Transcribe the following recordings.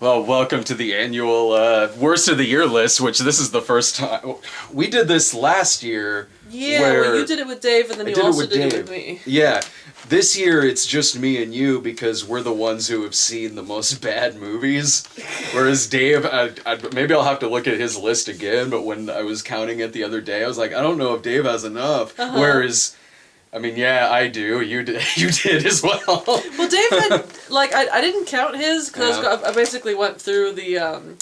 Well, welcome to the annual Worst of the Year list, which this is the first time. We did this last year. Yeah, well, you did it with Dave, and then you also did it with me. Yeah. This year, it's just me and you because we're the ones who have seen the most bad movies. Whereas Dave, maybe I'll have to look at his list again, but when I was counting it the other day, I was like, I don't know if Dave has enough. Whereas... I mean, yeah, I do. You did as well. Well, Dave had, like, I didn't count his, because I basically went through the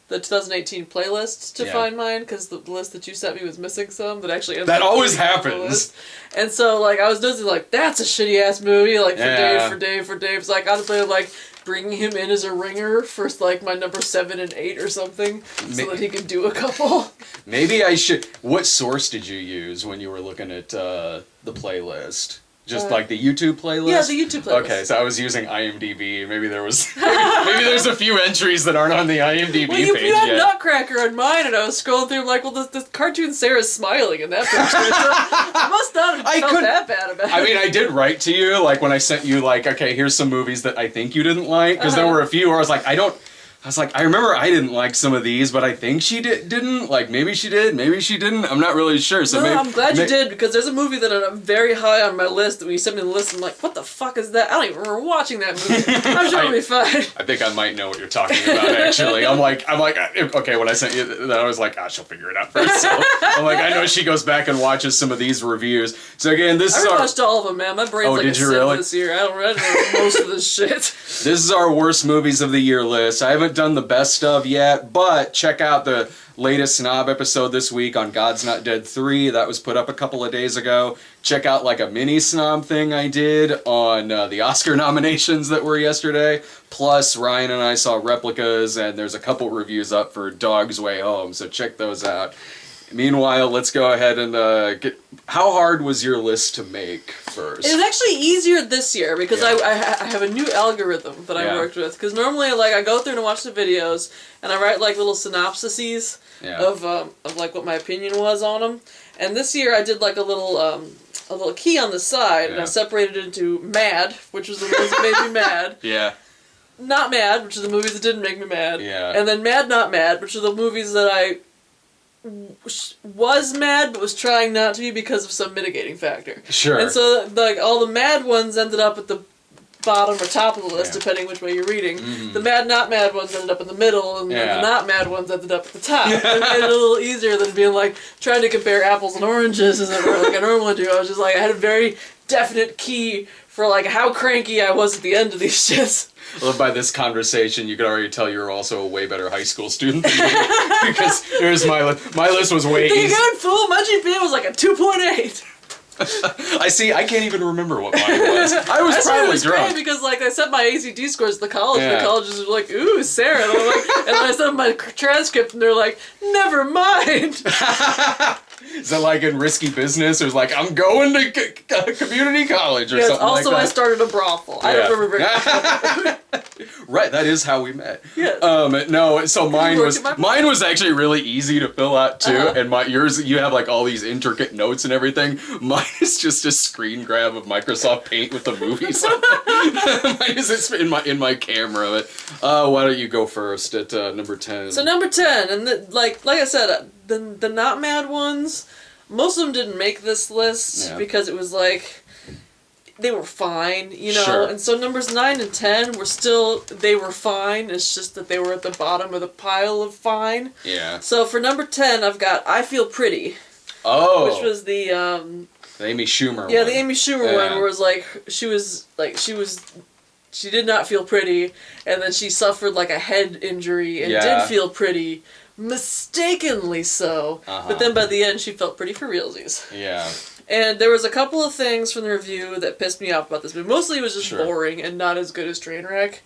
2018 playlists to find mine, because the list that you sent me was missing some that actually ended That up always happens. And so, like, I was noticing, like, that's a shitty-ass movie, like, for Dave. So I contemplated, like, bringing him in as a ringer for, like, my number 7 and 8 or something, so that he could do a couple. Maybe I should... What source did you use when you were looking at the playlist? Just like the YouTube playlist? Yeah, the YouTube playlist. Okay, so I was using IMDb. Maybe there was... maybe there's a few entries that aren't on the IMDb page yet. You had Nutcracker on mine, and I was scrolling through, like, well, the cartoon Sarah's smiling in that picture, so I must not have felt that bad about it. I mean, I did write to you, like, when I sent you, like, okay, here's some movies that I think you didn't like, because there were a few where I was like, I remember I didn't like some of these, but I think she didn't. Like, maybe she did, maybe she didn't. I'm not really sure. So I'm glad you did, because there's a movie that I'm very high on my list, that when you sent me the list, I'm like, what the fuck is that? I don't even remember watching that movie. I'm sure it'll be fine. I think I might know what you're talking about, actually. I'm like, okay, when I sent you that, I was like, she'll figure it out first. So I'm like, I know she goes back and watches some of these reviews. So again, I rewatched all of them, man. My brain's like a sieve this year. I don't remember most of this shit. This is our worst movies of the year list. I haven't done the best stuff yet, but check out the latest Snob episode this week on God's Not Dead 3. That was put up a couple of days ago. Check out like a mini Snob thing I did on the Oscar nominations that were yesterday. Plus, Ryan and I saw Replicas, and there's a couple reviews up for Dog's Way Home, so check those out. Meanwhile, let's go ahead and get... How hard was your list to make first? It was actually easier this year because I have a new algorithm that I worked with. Because normally, like, I go through and watch the videos and I write like little synopsises of like what my opinion was on them. And this year I did like a little key on the side and I separated it into mad, which was the movies that made me mad. Yeah. Not mad, which are the movies that didn't make me mad. Yeah. And then mad, not mad, which are the movies that I was mad but was trying not to be because of some mitigating factor. Sure. And so, like, all the mad ones ended up at the bottom or top of the list, depending which way you're reading. The mad, not mad ones ended up in the middle, and the not mad ones ended up at the top. It made it a little easier than being, like, trying to compare apples and oranges as like I normally do. I was just like, I had a very definite key for, like, how cranky I was at the end of these shits. Well, by this conversation, you could already tell you're also a way better high school student than me. Because here's my list. My list was way easier. Good fool. My GPA was like a 2.8. I can't even remember what mine was. I was probably drunk. Great because, like, I sent my ACT scores to the college, and the colleges were like, ooh, Sarah. And I'm like, and then I sent my transcript, and they're like, never mind. Is that like in Risky Business? Or is like, I'm going to community college or something also like that? I started a brothel. I don't remember very well. Right, that is how we met. Yes. No, so mine was actually really easy to fill out too, and yours, you have like all these intricate notes and everything. Mine is just a screen grab of Microsoft Paint with the movies. Mine is in my camera. But, why don't you go first at number 10? So number 10, and like I said, the not mad ones, most of them didn't make this list because it was like, they were fine, you know? Sure. And so numbers 9 and 10 they were fine, it's just that they were at the bottom of the pile of fine. Yeah. So for number 10, I've got I Feel Pretty. Oh. Which was the Amy Schumer one. Yeah, the Amy Schumer one, where it was like, she did not feel pretty, and then she suffered like a head injury and did feel pretty, mistakenly so, but then by the end she felt pretty for realsies. Yeah. And there was a couple of things from the review that pissed me off about this movie. Mostly it was just boring and not as good as Trainwreck.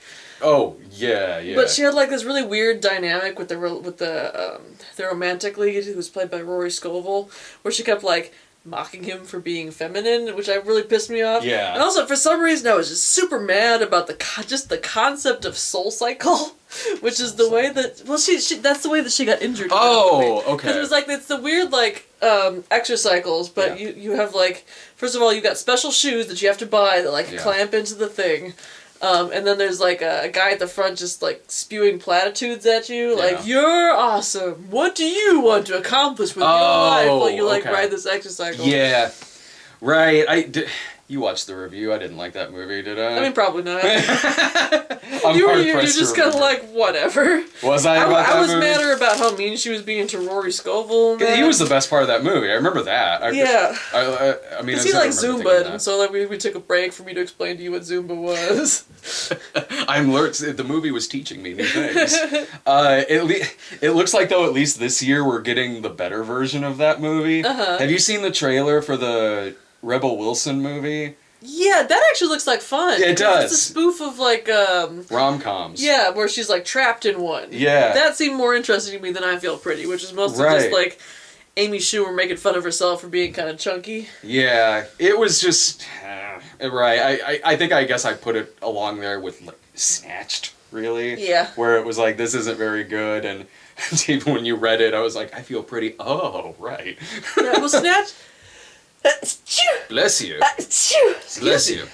Oh, yeah, yeah. But she had like this really weird dynamic with the romantic lead, who was played by Rory Scovel, where she kept like mocking him for being feminine, which really pissed me off. Yeah. And also, for some reason, I was just super mad about just the concept of Soul Cycle, which is the way that that's the way that she got injured. Oh, okay. Because it was like, it's the weird like exercycles, but you have like, first of all, you got special shoes that you have to buy that like clamp into the thing. And then there's like a guy at the front just like spewing platitudes at you, like "You're awesome. What do you want to accomplish with your life?" While you like ride this exercycle. Yeah, right. You watched the review. I didn't like that movie, did I? I mean, probably not. You're just kind of like, whatever. Was I? I was madder about how mean she was being to Rory Scovel. He was the best part of that movie. I remember that. I mean, because he likes Zumba, and so like we took a break for me to explain to you what Zumba was. I'm learned. The movie was teaching me new things. It looks like though at least this year we're getting the better version of that movie. Have you seen the trailer for the Rebel Wilson movie? Yeah, that actually looks like fun. It does. It's a spoof of like rom-coms. Yeah, where she's like trapped in one. Yeah. That seemed more interesting to me than I Feel Pretty, which is mostly just like Amy Schumer making fun of herself for being kind of chunky. Yeah, it was just right. I guess I put it along there with like Snatched, really. Yeah. Where it was like, this isn't very good, and even when you read it, I was like, I feel pretty. Oh, right. Yeah, well, Snatched. Bless you. Bless you.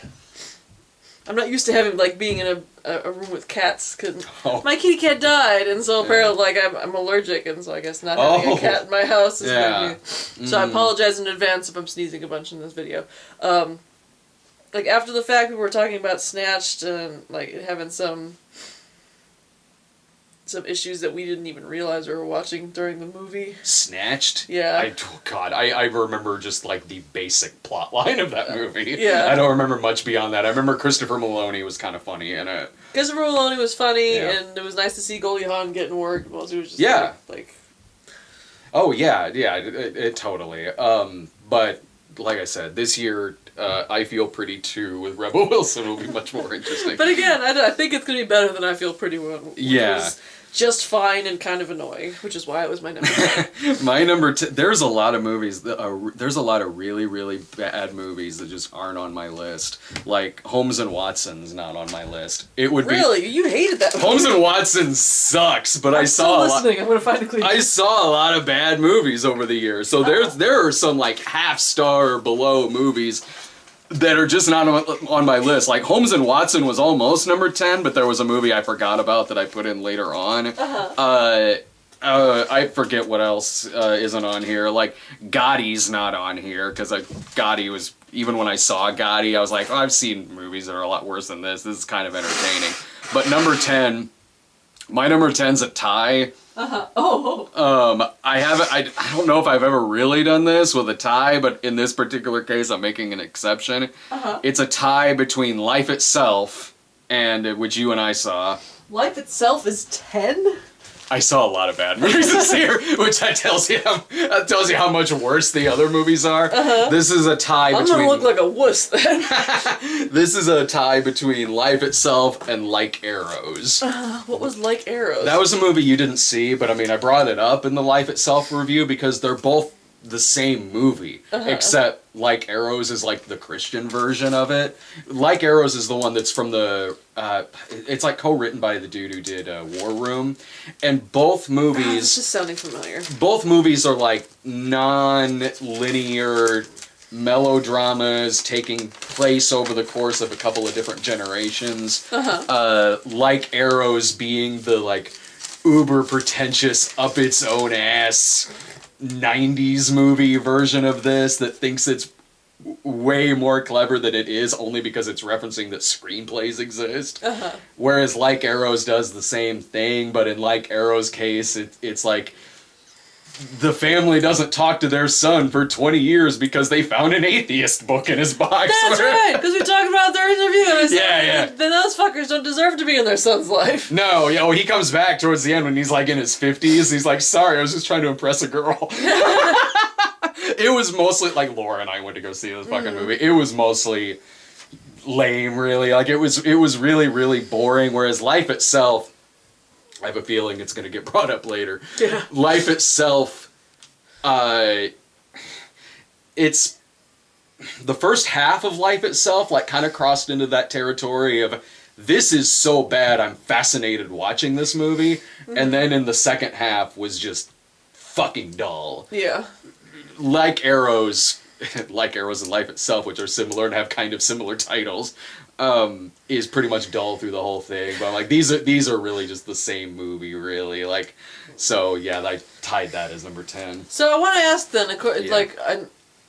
I'm not used to having like being in a room with cats because my kitty cat died, and so apparently like I'm allergic, and so I guess not having a cat in my house is gonna be. So I apologize in advance if I'm sneezing a bunch in this video. Like after the fact, we were talking about Snatched and like having some issues that we didn't even realize we were watching during the movie. Snatched? Yeah. I remember just like the basic plot line of that movie. Yeah. I don't remember much beyond that. I remember Christopher Maloney was kind of funny in it. Christopher Maloney was funny, and it was nice to see Goldie Hawn getting work. Well, it was just like oh yeah, it totally. But like I said, this year I Feel Pretty 2 with Rebel Wilson will be much more interesting. But again, I think it's going to be better than I Feel Pretty one. Yeah. Was just fine and kind of annoying, which is why it was my number 10. My number 10. There's a lot of movies there's a lot of really, really bad movies that just aren't on my list. Like Holmes and Watson's not on my list. It would be really. You hated that movie. Holmes and Watson sucks, but I'm still listening. I'm gonna find a clean. I saw a lot of bad movies over the years, so there are some like half star or below movies that are just not on my list. Like Holmes and Watson was almost number 10, but there was a movie I forgot about that I put in later on. I forget what else isn't on here. Like Gotti's not on here because Gotti was, even when I saw Gotti, I was like, oh, I've seen movies that are a lot worse than this. This is kind of entertaining. But number 10, my number 10's a tie. I don't know if I've ever really done this with a tie, but in this particular case, I'm making an exception. It's a tie between Life Itself and which you and I saw. Life Itself is 10? I saw a lot of bad movies this year, which tells you how much worse the other movies are. This is a tie between. I'm gonna look like a wuss then. This is a tie between Life Itself and Like Arrows. What was Like Arrows? That was a movie you didn't see, but I mean, I brought it up in the Life Itself review because they're both the same movie, except Like Arrows is like the Christian version of it. Like Arrows is the one that's from the it's like co-written by the dude who did War Room, and both movies this is sounding familiar. Both movies are like non-linear melodramas taking place over the course of a couple of different generations. Like Arrows being the like uber pretentious up its own ass 90s movie version of this that thinks it's way more clever than it is only because it's referencing that screenplays exist. Whereas Like Arrows does the same thing, but in Like Arrows' case, it's like the family doesn't talk to their son for 20 years because they found an atheist book in his box. That's right, because we talked about their interview. And yeah. Then those fuckers don't deserve to be in their son's life. No, well, he comes back towards the end when he's like in his 50s. He's like, sorry, I was just trying to impress a girl. It was mostly, like, Laura and I went to go see this fucking movie. It was mostly lame, really. Like, it was really, really boring, whereas Life Itself, I have a feeling it's going to get brought up later. Yeah. Life Itself, it's... The first half of Life Itself, like, kind of crossed into that territory of, this is so bad, I'm fascinated watching this movie. And then in the second half was just fucking dull. Yeah. Like Arrows and Life Itself, which are similar and have kind of similar titles, is pretty much dull through the whole thing. But I'm like, these are really just the same movie, really. Like, so yeah, I tied that as number 10. So I want to ask then, Yeah. like,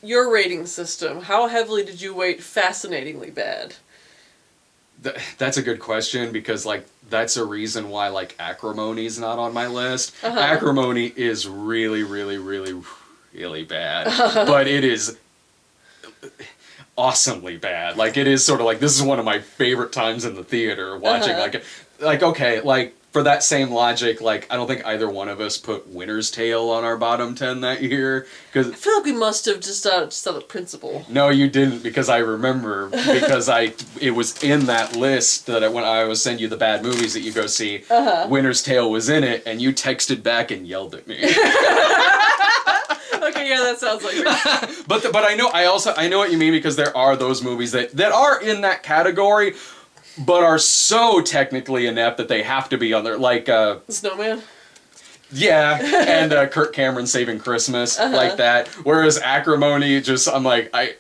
your rating system, how heavily did you weight Fascinatingly Bad? That's a good question, because like that's a reason why like Acrimony's not on my list. Uh-huh. Acrimony is really, really, really, really bad, but it is awesomely bad. Like, it is sort of like, this is one of my favorite times in the theater watching. Like okay, like for that same logic, like I don't think either one of us put Winter's Tale on our bottom 10 that year, because I feel like we must have just out of principle. no, you didn't, because I remember, because it was in that list that when I was sending you the bad movies that you go see, Winter's Tale was in it, and you texted back and yelled at me. Okay, yeah, that sounds like it. But I know what you mean, because there are those movies that are in that category, but are so technically inept that they have to be on there, like Snowman? yeah, and Kirk Cameron Saving Christmas, like that. Whereas Acrimony, just I'm like I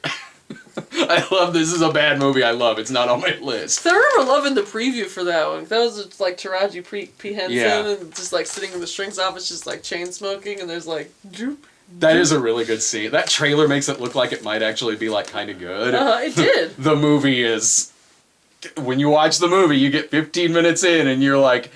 love this. Is a bad movie. I love. It's not on my list. So I remember loving the preview for that one. That was just, like Taraji P. Henson, Yeah. and just like sitting in the shrink's office, just like chain smoking, and there's like droop. That is a really good scene. That trailer makes it look like it might actually be like kind of good. It did. The movie is, when you watch the movie, you get 15 minutes in and you're like,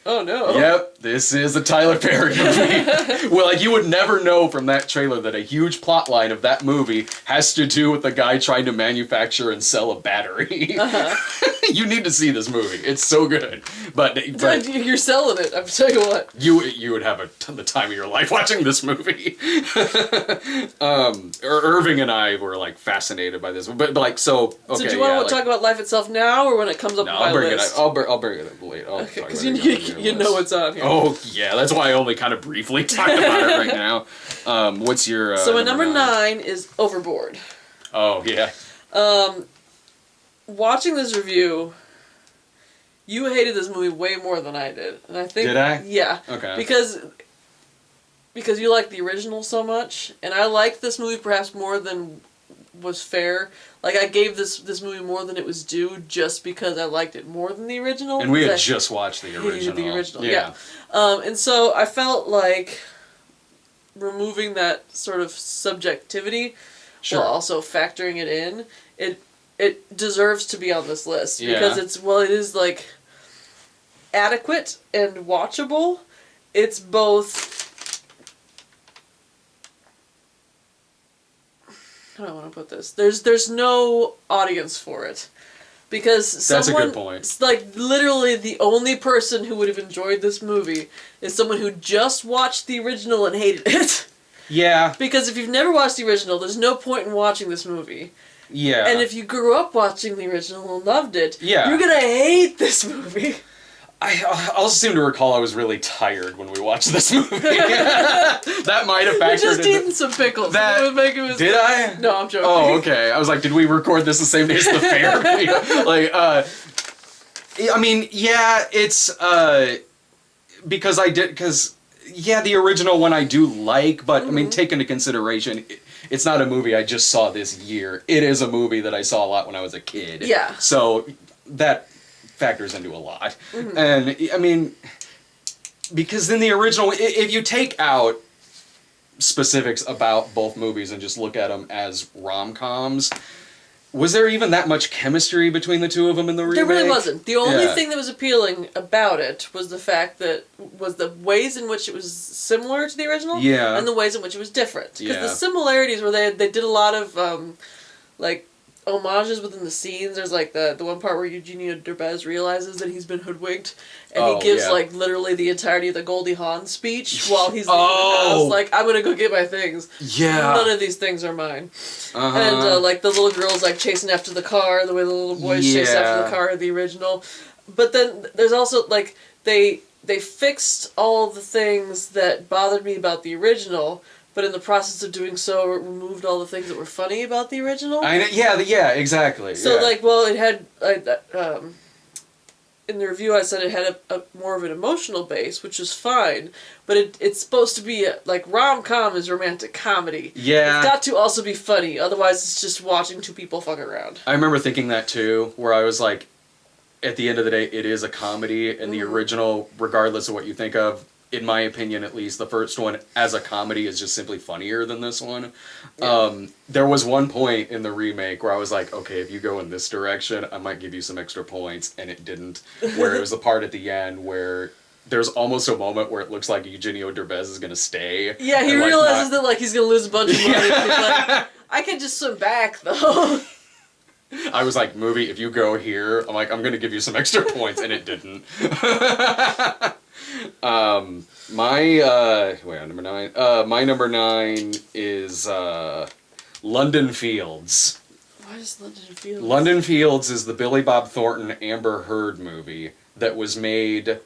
Oh no. yep, this is a Tyler Perry movie. Well, like, you would never know from that trailer that a huge plot line of that movie has to do with the guy trying to manufacture and sell a battery. You need to see this movie. It's so good. But You're selling it, I'll tell you what. you would have the time of your life watching this movie. Irving and I were like fascinated by this, but like, so okay. So do you want to talk about life itself now, or when it comes up No, on my I'll bring list? it up. I'll bring it up later. Okay, because you know what's on here. Oh yeah, that's why I only kind of briefly talked about it right now. What's your? So my number 9 is Overboard. Oh yeah. Watching this review, you hated this movie way more than I did, and I think. Did I? Yeah. Okay. Because you like the original so much, and I liked this movie perhaps more than was fair. Like, I gave this movie more than it was due just because I liked it more than the original. And we had just watched the original. The original, yeah. And so I felt like removing that sort of subjectivity while also factoring it in, it deserves to be on this list because it is like adequate and watchable. It's both. How do I want to put this? There's no audience for it. Because that's a good point. Like, literally the only person who would have enjoyed this movie is someone who just watched the original and hated it. Yeah. Because if you've never watched the original, there's no point in watching this movie. Yeah. And if you grew up watching the original and loved it, yeah. you're gonna hate this movie. I also seem to recall I was really tired when we watched this movie. That might have factored You're just eating some pickles. Did I? No, I'm joking. Oh, okay. I was like, did we record this the same day as the fair? Like, I mean, yeah, it's, because the original one I do like, but, I mean, take into consideration, it's not a movie I just saw this year. It is a movie that I saw a lot when I was a kid. Yeah. So, that factors into a lot. And, I mean, because in the original, if you take out specifics about both movies and just look at them as rom-coms, was there even that much chemistry between the two of them in the remake? There really wasn't. The only thing that was appealing about it was the fact that was the ways in which it was similar to the original, and the ways in which it was different. Because the similarities were they did a lot of like homages within the scenes. There's like the one part where Eugenio Derbez realizes that he's been hoodwinked, and he gives like literally the entirety of the Goldie Hawn speech while he's leaving the house. Like, I'm gonna go get my things. Yeah. None of these things are mine. And like the little girl's like chasing after the car, the way the little boys chase after the car in the original. But then there's also like they fixed all the things that bothered me about the original. But in the process of doing so, it removed all the things that were funny about the original. Yeah, exactly. So, like, well, it had, in the review I said it had a more of an emotional base, which is fine, but it's supposed to be like rom-com is romantic comedy. Yeah. It's got to also be funny, otherwise it's just watching two people fuck around. I remember thinking that too, where I was like, at the end of the day, it is a comedy, and the original, regardless of what you think of, in my opinion at least, the first one as a comedy is just simply funnier than this one. Yeah. There was one point in the remake where I was like, okay, if you go in this direction, I might give you some extra points, and it didn't. Where it was the part at the end where there's almost a moment where it looks like Eugenio Derbez is going to stay. Yeah, he realizes that like he's going to lose a bunch of money. He's like, I can just swim back, though. I was like, movie, if you go here, I'm like, I'm going to give you some extra points, and it didn't. Number 9. My number 9 is London Fields. What is London Fields? London Fields is the Billy Bob Thornton Amber Heard movie that was made.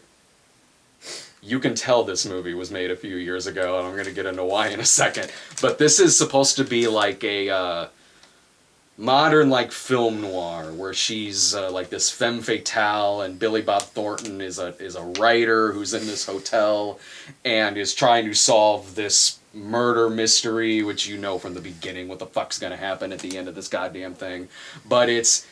You can tell this movie was made a few years ago, and I'm going to get into why in a second. But this is supposed to be like a modern like film noir where she's like this femme fatale, and Billy Bob Thornton is a writer who's in this hotel and is trying to solve this murder mystery, which you know from the beginning what the fuck's gonna happen at the end of this goddamn thing. But this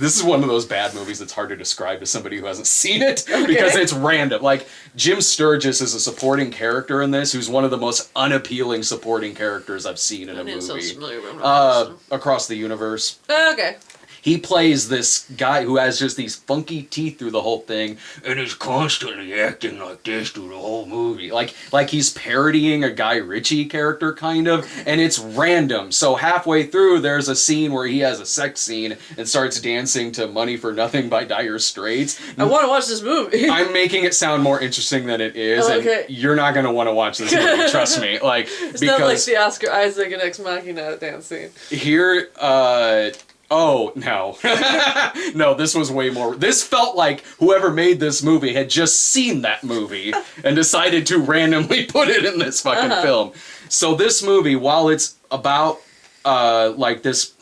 is one of those bad movies that's hard to describe to somebody who hasn't seen it because it's random. Like, Jim Sturgis is a supporting character in this who's one of the most unappealing supporting characters I've seen in a movie. Sounds familiar, but I'm not across the universe. Okay. He plays this guy who has just these funky teeth through the whole thing and is constantly acting like this through the whole movie. Like he's parodying a Guy Ritchie character, kind of, and it's random. So halfway through, there's a scene where he has a sex scene and starts dancing to Money for Nothing by Dire Straits. I want to watch this movie. I'm making it sound more interesting than it is, and you're not going to want to watch this movie, trust me. It's not like the Oscar Isaac and Ex Machina dance scene. Here, oh, no. No, this was way more... This felt like whoever made this movie had just seen that movie and decided to randomly put it in this fucking film. So this movie, while it's about, like, this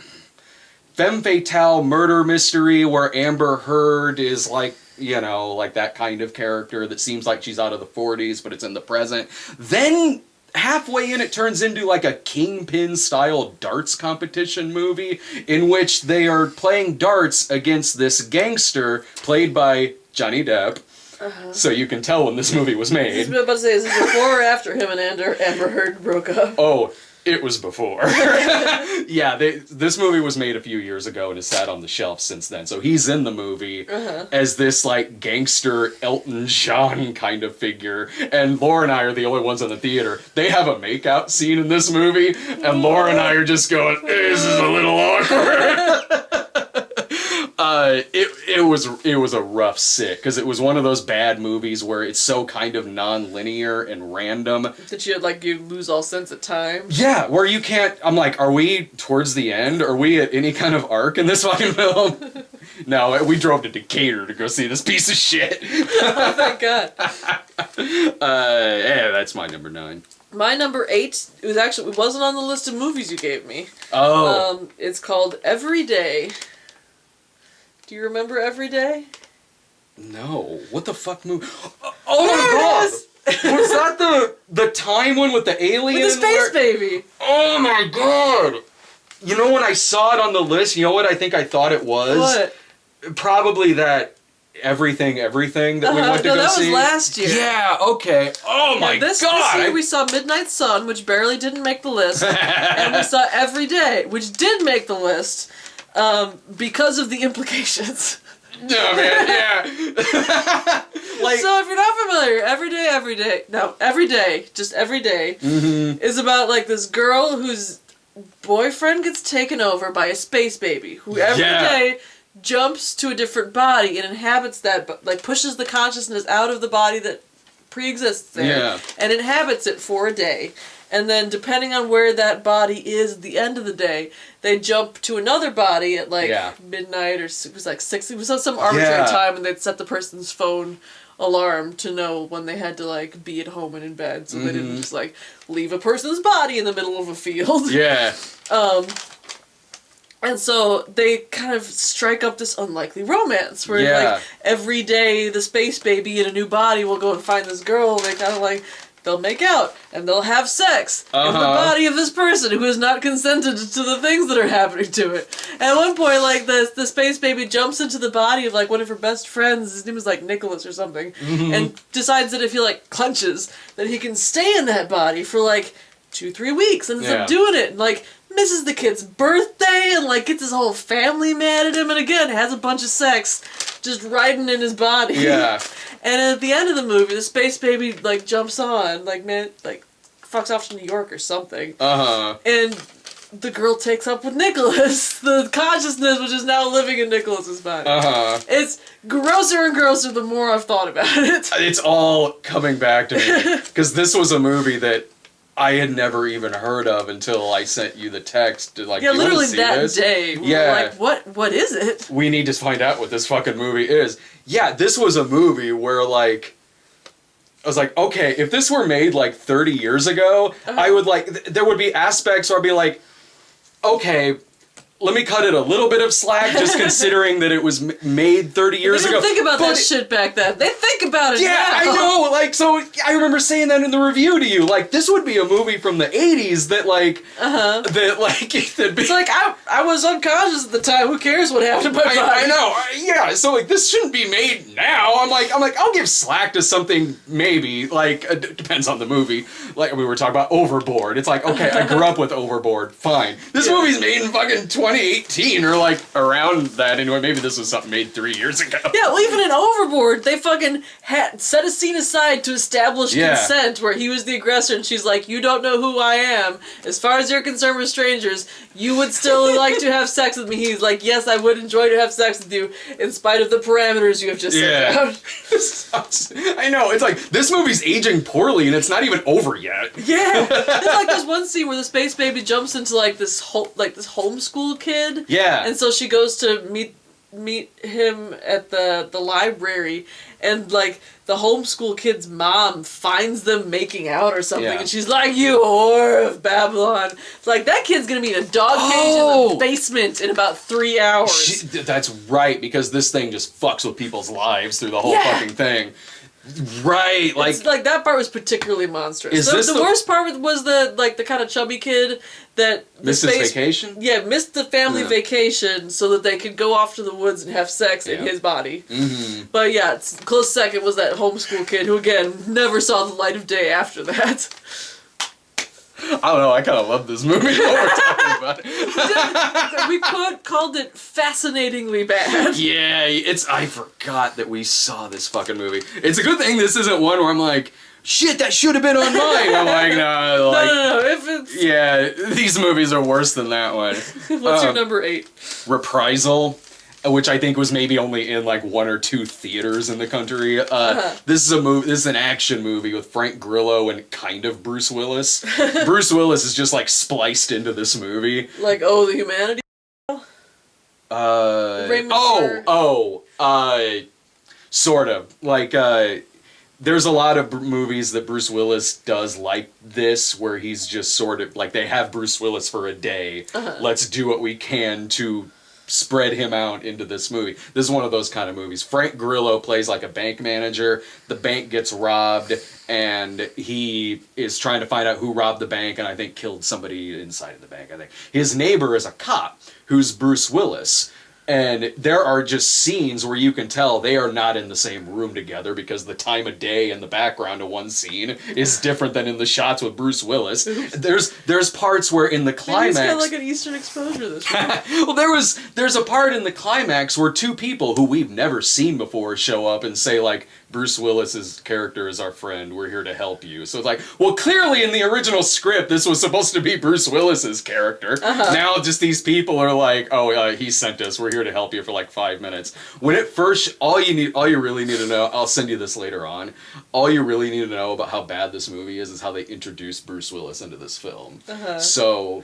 femme fatale murder mystery where Amber Heard is, like, you know, like that kind of character that seems like she's out of the 40s, but it's in the present, then... halfway in, it turns into like a Kingpin-style darts competition movie in which they are playing darts against this gangster played by Johnny Depp. So you can tell when this movie was made. I was about to say, is this before or after him and Amber Heard broke up? Oh, it was before. Yeah, this movie was made a few years ago and has sat on the shelf since then. So he's in the movie as this, like, gangster Elton John kind of figure. And Laura and I are the only ones in the theater. They have a makeout scene in this movie, and Laura and I are just going, this is a little awkward. It was a rough sick, because it was one of those bad movies where it's so kind of non-linear and random. That you lose all sense of time? Yeah, where you can't... I'm like, are we towards the end? Are we at any kind of arc in this fucking film? No, we drove to Decatur to go see this piece of shit. Oh, thank God. Yeah, that's my number 9. My number 8, it wasn't on the list of movies you gave me. Oh. It's called Every Day. Do you remember Every Day? No. What the fuck movie? Oh my God! Was that the time one with the alien? With the space baby! Oh my God! You know, when I saw it on the list, you know what I think I thought it was? What? Probably that Everything that we went to go see. No, that was last year. Yeah, okay. Oh my God! This year we saw Midnight Sun, which barely didn't make the list, and we saw Every Day, which did make the list. Because of the implications. No, man, yeah. Like, so if you're not familiar, Every Day, just Every Day, is about like this girl whose boyfriend gets taken over by a space baby, who every day jumps to a different body and inhabits that, like pushes the consciousness out of the body that pre-exists there, and inhabits it for a day. And then, depending on where that body is at the end of the day, they jump to another body at, like, midnight, or it was like 6, it was some arbitrary time, and they'd set the person's phone alarm to know when they had to, like, be at home and in bed, so they didn't just, like, leave a person's body in the middle of a field. Yeah. And so they kind of strike up this unlikely romance where like every day the space baby in a new body will go and find this girl and they kind of like they'll make out and they'll have sex in the body of this person who has not consented to the things that are happening to it. And at one point like the space baby jumps into the body of like one of her best friends, his name is like Nicholas or something, and decides that if he like clenches that he can stay in that body for like 2-3 weeks and ends up doing it and like misses the kid's birthday and like gets his whole family mad at him and again has a bunch of sex just riding in his body. Yeah. And at the end of the movie, the space baby like jumps on, like man like fucks off to New York or something. And the girl takes up with Nicholas, the consciousness which is now living in Nicholas's body. It's grosser and grosser the more I've thought about it. It's all coming back to me because this was a movie that I had never even heard of until I sent you the text to like, literally see that this? day. We were like, what is it? We need to find out what this fucking movie is. Yeah, this was a movie where like, I was like, okay, if this were made like 30 years ago, I would like, there would be aspects where I'd be like, okay, let me cut it a little bit of slack, just considering that it was made 30 years ago. They didn't think about that shit back then. They think about it now. Yeah, I know. Like, so I remember saying that in the review to you. Like, this would be a movie from the 80s that, like, that, like, that'd be... It's like, I was unconscious at the time. Who cares what happened to my body? I know. Yeah, so, like, this shouldn't be made now. I'm like, I'll give slack to something, maybe. Like, depends on the movie. Like, we were talking about Overboard. It's like, okay, I grew up with Overboard. Fine. This movie's made in fucking 2018 or like around that anyway. Maybe this was something made 3 years ago. Yeah, well, even in Overboard, they fucking set a scene aside to establish consent where he was the aggressor and she's like, you don't know who I am. As far as you're concerned with strangers, you would still like to have sex with me. He's like, yes, I would enjoy to have sex with you in spite of the parameters you have just set out. I know. It's like, this movie's aging poorly and it's not even over yet. Yeah. There's one scene where the space baby jumps into like this homeschool kid. Yeah. And so she goes to meet him at the library and like the homeschool kid's mom finds them making out or something and she's like, you whore of Babylon. It's like, that kid's gonna be in a dog cage in the basement in about 3 hours. That's right, because this thing just fucks with people's lives through the whole fucking thing. Right, like it's like that part was particularly monstrous. The worst part was the kind of chubby kid that missed his vacation. Yeah, missed the family vacation so that they could go off to the woods and have sex in his body. But yeah, close second was that homeschool kid who again never saw the light of day after that. I don't know, I kind of love this movie while we're talking about it. We called it fascinatingly bad. Yeah, I forgot that we saw this fucking movie. It's a good thing this isn't one where I'm like, shit, that should have been on mine. I'm like, no. Like, no. If it's... Yeah, these movies are worse than that one. What's your number 8? Reprisal. Which I think was maybe only in like 1 or 2 theaters in the country. This is an action movie with Frank Grillo and kind of Bruce Willis. Bruce Willis is just like spliced into this movie. Like, the Humanity? Sort of. Like, there's a lot of movies that Bruce Willis does like this, where he's just sort of like, they have Bruce Willis for a day. Let's do what we can to spread him out into this movie. This is one of those kind of movies. Frank Grillo plays like a bank manager. The bank gets robbed, and he is trying to find out who robbed the bank, and I think killed somebody inside of the bank, I think. His neighbor is a cop, who's Bruce Willis. And there are just scenes where you can tell they are not in the same room together because the time of day and the background of one scene is different than in the shots with Bruce Willis. There's parts where in the climax... Maybe it's got like an Eastern exposure this week. Well, there's a part in the climax where 2 people who we've never seen before show up and say like, Bruce Willis's character is our friend, we're here to help you. So it's like, well, clearly in the original script, this was supposed to be Bruce Willis's character. Now just these people are like, he sent us, we're here to help you for like 5 minutes. When it first, all you really need to know, I'll send you this later on, all you really need to know about how bad this movie is how they introduced Bruce Willis into this film. So...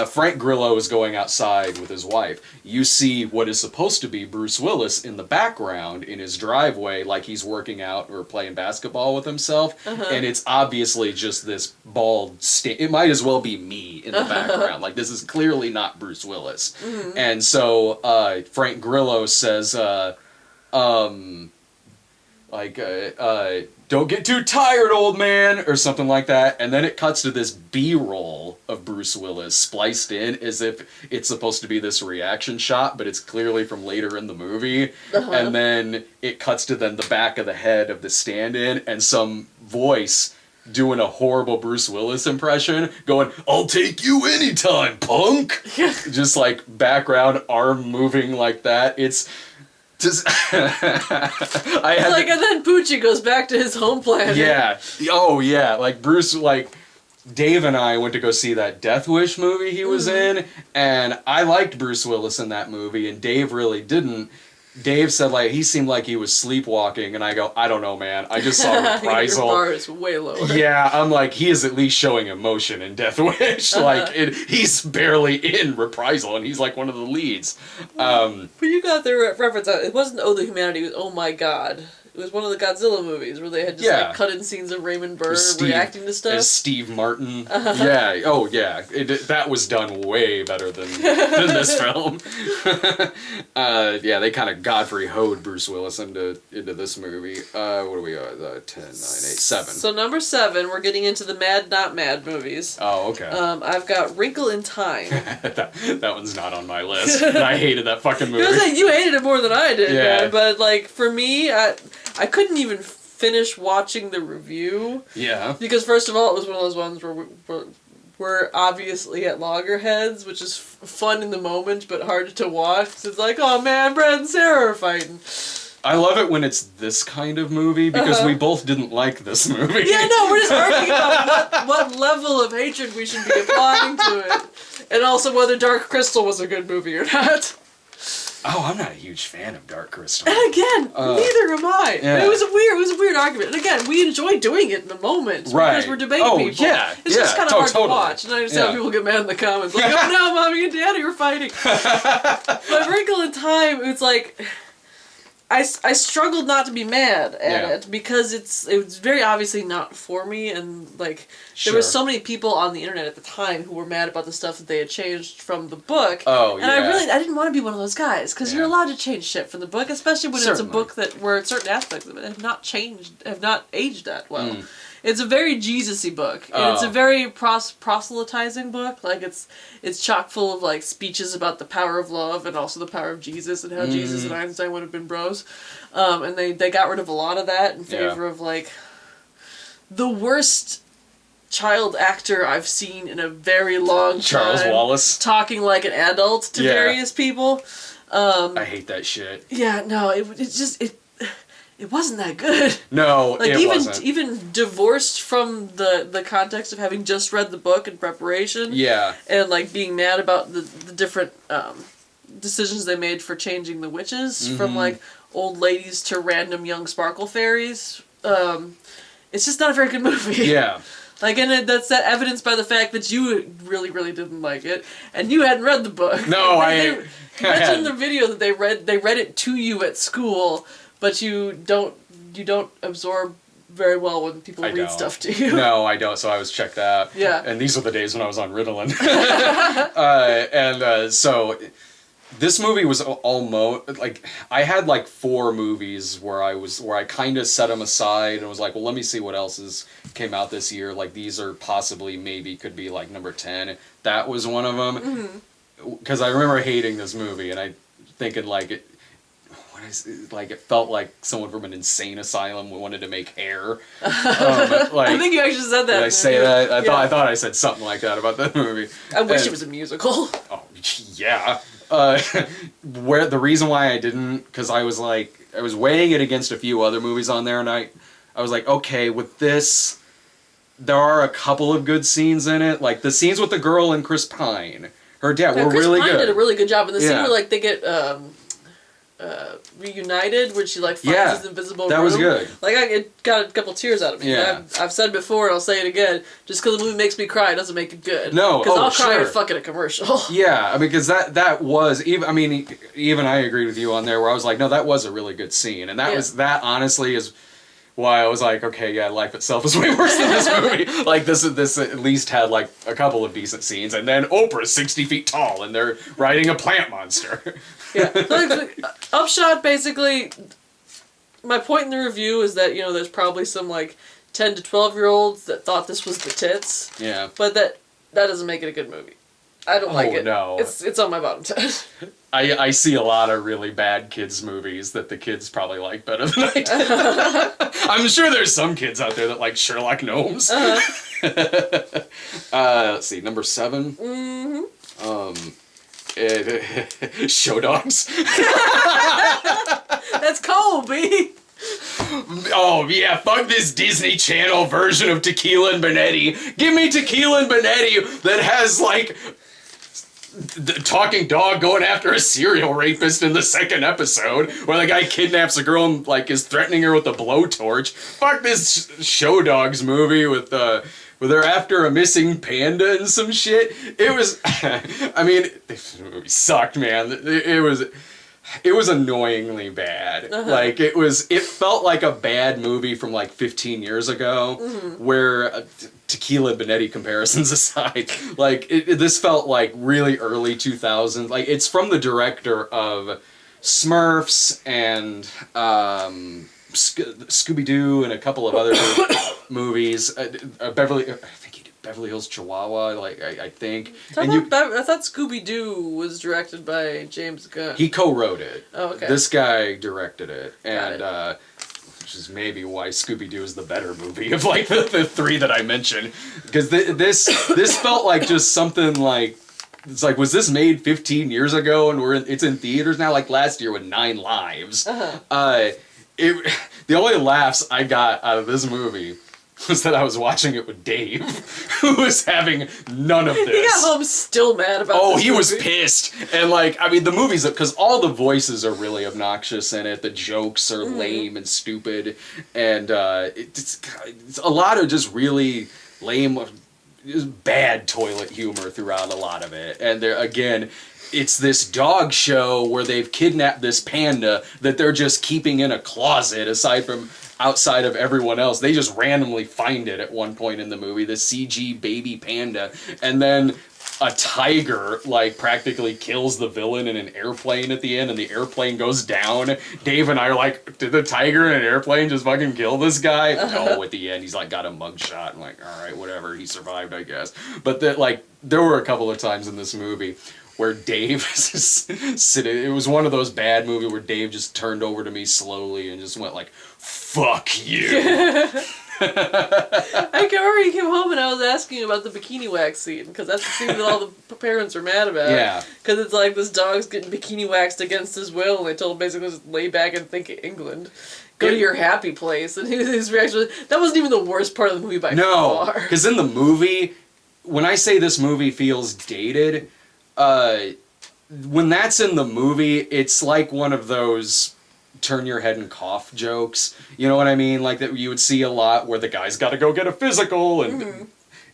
Frank Grillo is going outside with his wife. You see what is supposed to be Bruce Willis in the background in his driveway, like he's working out or playing basketball with himself, and it's obviously just this bald it might as well be me in the background. Like, this is clearly not Bruce Willis. And so Frank Grillo says, don't get too tired, old man, or something like that. And then it cuts to this B-roll of Bruce Willis spliced in as if it's supposed to be this reaction shot, but it's clearly from later in the movie. And then it cuts to then the back of the head of the stand-in and some voice doing a horrible Bruce Willis impression, going, "I'll take you anytime, punk!" Just like background arm moving like that. It's just... and then Poochie goes back to his home planet. Yeah. Oh, yeah. Like, Bruce, like, Dave and I went to go see that Death Wish movie he was in, and I liked Bruce Willis in that movie, and Dave really didn't. Dave said, like, he seemed like he was sleepwalking, and I go, I don't know, man. I just saw Reprisal. Your bar is way lower. Yeah, I'm like, he is at least showing emotion in Death Wish. Like, he's barely in Reprisal, and he's like one of the leads. But you got the reference out. It wasn't Oh the Humanity, it was Oh My God. It was one of the Godzilla movies where they had just like cut in scenes of Raymond Burr reacting to stuff. As Steve Martin. Yeah. Oh, yeah. That was done way better than this film. Yeah, they kind of Godfrey Hoed Bruce Willis into this movie. What do we got? 10, 9, 8, 7. So number 7, we're getting into the Mad Not Mad movies. Oh, okay. I've got Wrinkle in Time. that one's not on my list. I hated that fucking movie. I was like, you hated it more than I did, yeah. man. But like for me, I couldn't even finish watching the review. Yeah. Because first of all, it was one of those ones where we're obviously at loggerheads, which is fun in the moment, but hard to watch. 'Cause it's like, oh man, Brad and Sarah are fighting. I love it when it's this kind of movie, because we both didn't like this movie. Yeah, no, we're just arguing about what level of hatred we should be applying to it. And also whether Dark Crystal was a good movie or not. Oh, I'm not a huge fan of Dark Crystal. And again, neither am I. Yeah. It was a weird argument. And again, we enjoy doing it in the moment. Right. Because we're debating people. Yeah. It's just kind of hard totally. to watch. And I understand how people get mad in the comments. Like, oh no, Mommy and Daddy are fighting. But Wrinkle in Time, it's like... I struggled not to be mad at it because it was very obviously not for me, and like there were so many people on the internet at the time who were mad about the stuff that they had changed from the book. Oh, and I didn't want to be one of those guys because you're allowed to change shit from the book, especially when it's a book where certain aspects of it have not aged that well. It's a very Jesus-y book, and it's a very proselytizing book. Like it's chock full of like speeches about the power of love and also the power of Jesus and how Jesus and Einstein would have been bros. And they got rid of a lot of that in favor of like the worst child actor I've seen in a very long time. Charles Wallace talking like an adult to various people. I hate that shit. Yeah, no, it wasn't that good. No, like it wasn't. Even divorced from the context of having just read the book in preparation. Yeah. And like being mad about the different decisions they made for changing the witches from like old ladies to random young sparkle fairies. It's just not a very good movie. Yeah. Like, and that's that evidenced by the fact that you really, really didn't like it, and you hadn't read the book. No, they mentioned in the video that they read it to you at school. But you don't absorb very well when people read stuff to you. No, I don't. So I was checked out. Yeah. And these were the days when I was on Ritalin. So this movie was almost like I had like 4 movies where I kind of set them aside and was like, well, let me see what else came out this year. Like these are possibly maybe could be like number 10. That was one of them. Because I remember hating this movie and I thinking like it. Like it felt like someone from an insane asylum wanted to make hair. I think you actually said that. Did I say that? I thought I said something like that about that movie. I wish it was a musical. Oh yeah. Where the reason why I didn't, because I was weighing it against a few other movies on there, and I was like, okay, with this, there are a couple of good scenes in it, like the scenes with the girl and Chris Pine. Her dad were Chris really Pine good. did a really good job in the scene where like they get. Reunited, where she like finds his invisible room. That was good. Like it got a couple tears out of me. Yeah. I've said before, and I'll say it again. Just because the movie makes me cry doesn't make it good. No, because I'll cry sure. at fucking a commercial. Yeah, I mean, because that was even. I mean, even I agreed with you on there, where I was like, no, that was a really good scene, and that honestly is why I was like, okay, yeah, life itself is way worse than this movie. Like this at least had like a couple of decent scenes, and then Oprah's 60 feet tall, and they're riding a plant monster. Yeah, like, upshot basically. My point in the review is that there's probably some like 10 to 12-year-olds that thought this was the tits. Yeah, but that doesn't make it a good movie. I don't like it. No, it's on my bottom 10. I see a lot of really bad kids movies that the kids probably like better than I do. I'm sure there's some kids out there that like Sherlock Gnomes. Let's see, number 7. Show Dogs. That's Colby. Oh yeah, fuck this Disney Channel version of Tequila and Bonetti. Give me Tequila and Bonetti that has like the talking dog going after a serial rapist in the second episode, where the guy kidnaps a girl and like is threatening her with a blowtorch. Fuck this Show Dogs movie with where they're after a missing panda and some shit. It was, I mean, this movie sucked, man. It was annoyingly bad. Like it felt like a bad movie from like 15 years ago, where Tequila and Bonetti comparisons aside, like this felt like really early 2000s. Like it's from the director of Smurfs and Scooby-Doo and a couple of other movies. I think he did Beverly Hills Chihuahua. Like I think. I thought Scooby-Doo was directed by James Gunn. He co-wrote it. Oh, okay. This guy directed it, and which is maybe why Scooby-Doo is the better movie of like the 3 that I mentioned, because this felt like just something like. It's like, was this made 15 years ago and it's in theaters now? Like last year with 9 Lives. The only laughs I got out of this movie was that I was watching it with Dave, who was having none of this. He got home still mad about this he movie. was pissed. And like, I mean, the movie's, because all the voices are really obnoxious in it. The jokes are lame and stupid. And it's a lot of just really lame, bad toilet humor throughout a lot of it. And there again, it's this dog show where they've kidnapped this panda that they're just keeping in a closet outside of everyone else. They just randomly find it at one point in the movie, the CG baby panda, and then a tiger like practically kills the villain in an airplane at the end, and the airplane goes down. Dave and I are like, did the tiger in an airplane just fucking kill this guy? No, at the end he's like got a mugshot. I'm like, all right, whatever, he survived, I guess. But there were a couple of times in this movie where Dave is sitting. It was one of those bad movies where Dave just turned over to me slowly and just went like, "Fuck you." I remember he came home and I was asking about the bikini wax scene, because that's the scene that all the parents are mad about. Yeah. Because it's like this dog's getting bikini waxed against his will, and they told him basically just lay back and think of England. Go to your happy place. And his reaction was, that wasn't even the worst part of the movie by far. No, because in the movie, when I say this movie feels dated, when that's in the movie, it's like one of those turn your head and cough jokes. You know what I mean? Like that you would see a lot where the guy's got to go get a physical, and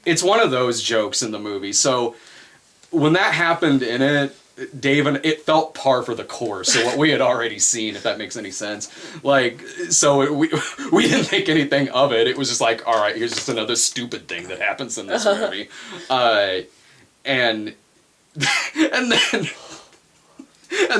it's one of those jokes in the movie. So when that happened in it, Dave and it felt par for the course. So what we had already seen, if that makes any sense. Like, so we didn't think anything of it. It was just like, all right, here's just another stupid thing that happens in this movie. And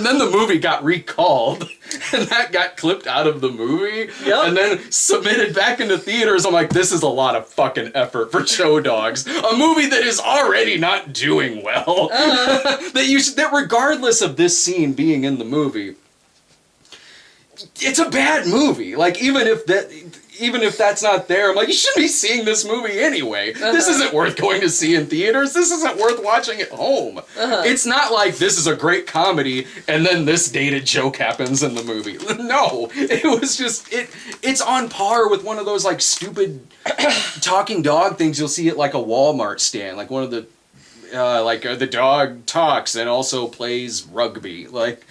then the movie got recalled, and that got clipped out of the movie, and then submitted back into theaters. I'm like, this is a lot of fucking effort for Show Dogs, a movie that is already not doing well. That regardless of this scene being in the movie, it's a bad movie. Like even if that's not there, I'm like, you shouldn't be seeing this movie anyway. This isn't worth going to see in theaters. This isn't worth watching at home. It's not like this is a great comedy and then this dated joke happens in the movie. No, it was just, it's on par with one of those like stupid talking dog things you'll see at like a Walmart stand. Like one of the, the dog talks and also plays rugby. Like,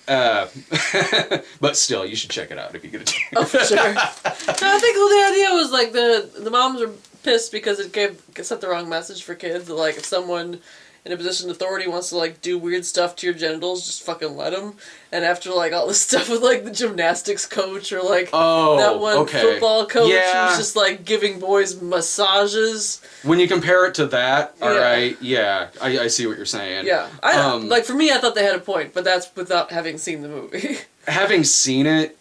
But still, you should check it out if you get a chance. Oh, for sure. No, I think the idea was like the moms were pissed because it sent the wrong message for kids. That, like, if someone in a position of authority wants to, like, do weird stuff to your genitals, just fucking let them. And after, like, all this stuff with, like, the gymnastics coach or, like, that one football coach who was just, like, giving boys massages. When you compare it to that, alright, I see what you're saying. Yeah. Like, for me, I thought they had a point, but that's without having seen the movie. Having seen it,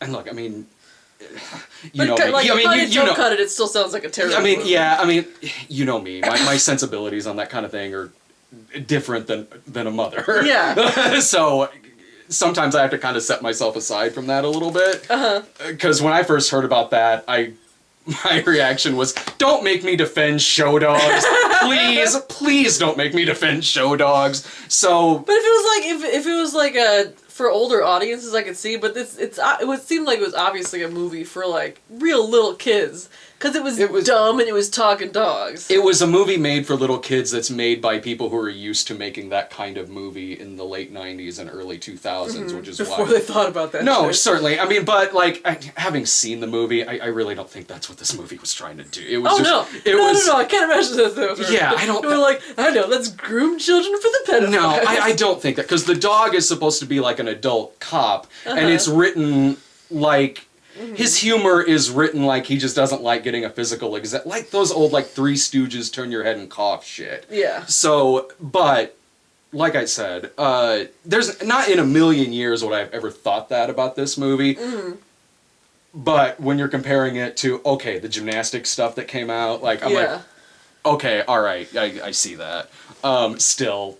and look, I mean... You know like, me. You know, cut it. It still sounds like a terrible movie. I mean, you know me. My sensibilities on that kind of thing are different than a mother. Yeah. So sometimes I have to kind of set myself aside from that a little bit. Because when I first heard about that, my reaction was, "Don't make me defend show dogs, please don't make me defend show dogs." So, but if it was like a for older audiences, I could see, but it would seem like it was obviously a movie for, like, real little kids. Because it was dumb and it was talking dogs. It was a movie made for little kids that's made by people who are used to making that kind of movie in the late 90s and early 2000s, which is Before they thought about that shit. Certainly. I mean, but, like, having seen the movie, I really don't think that's what this movie was trying to do. It was no, I can't imagine that. Yeah, I don't... We're like, I know, let's groom children for the pedophiles. No, I don't think that, because the dog is supposed to be like an adult cop, and it's written like... His humor is written like he just doesn't like getting a physical exam. Like those old, like, Three Stooges turn your head and cough shit. Yeah. So, but, like I said, there's not in a million years would I've ever thought that about this movie. But when you're comparing it to, okay, the gymnastics stuff that came out, like, I'm like, okay, alright, I see that. Still...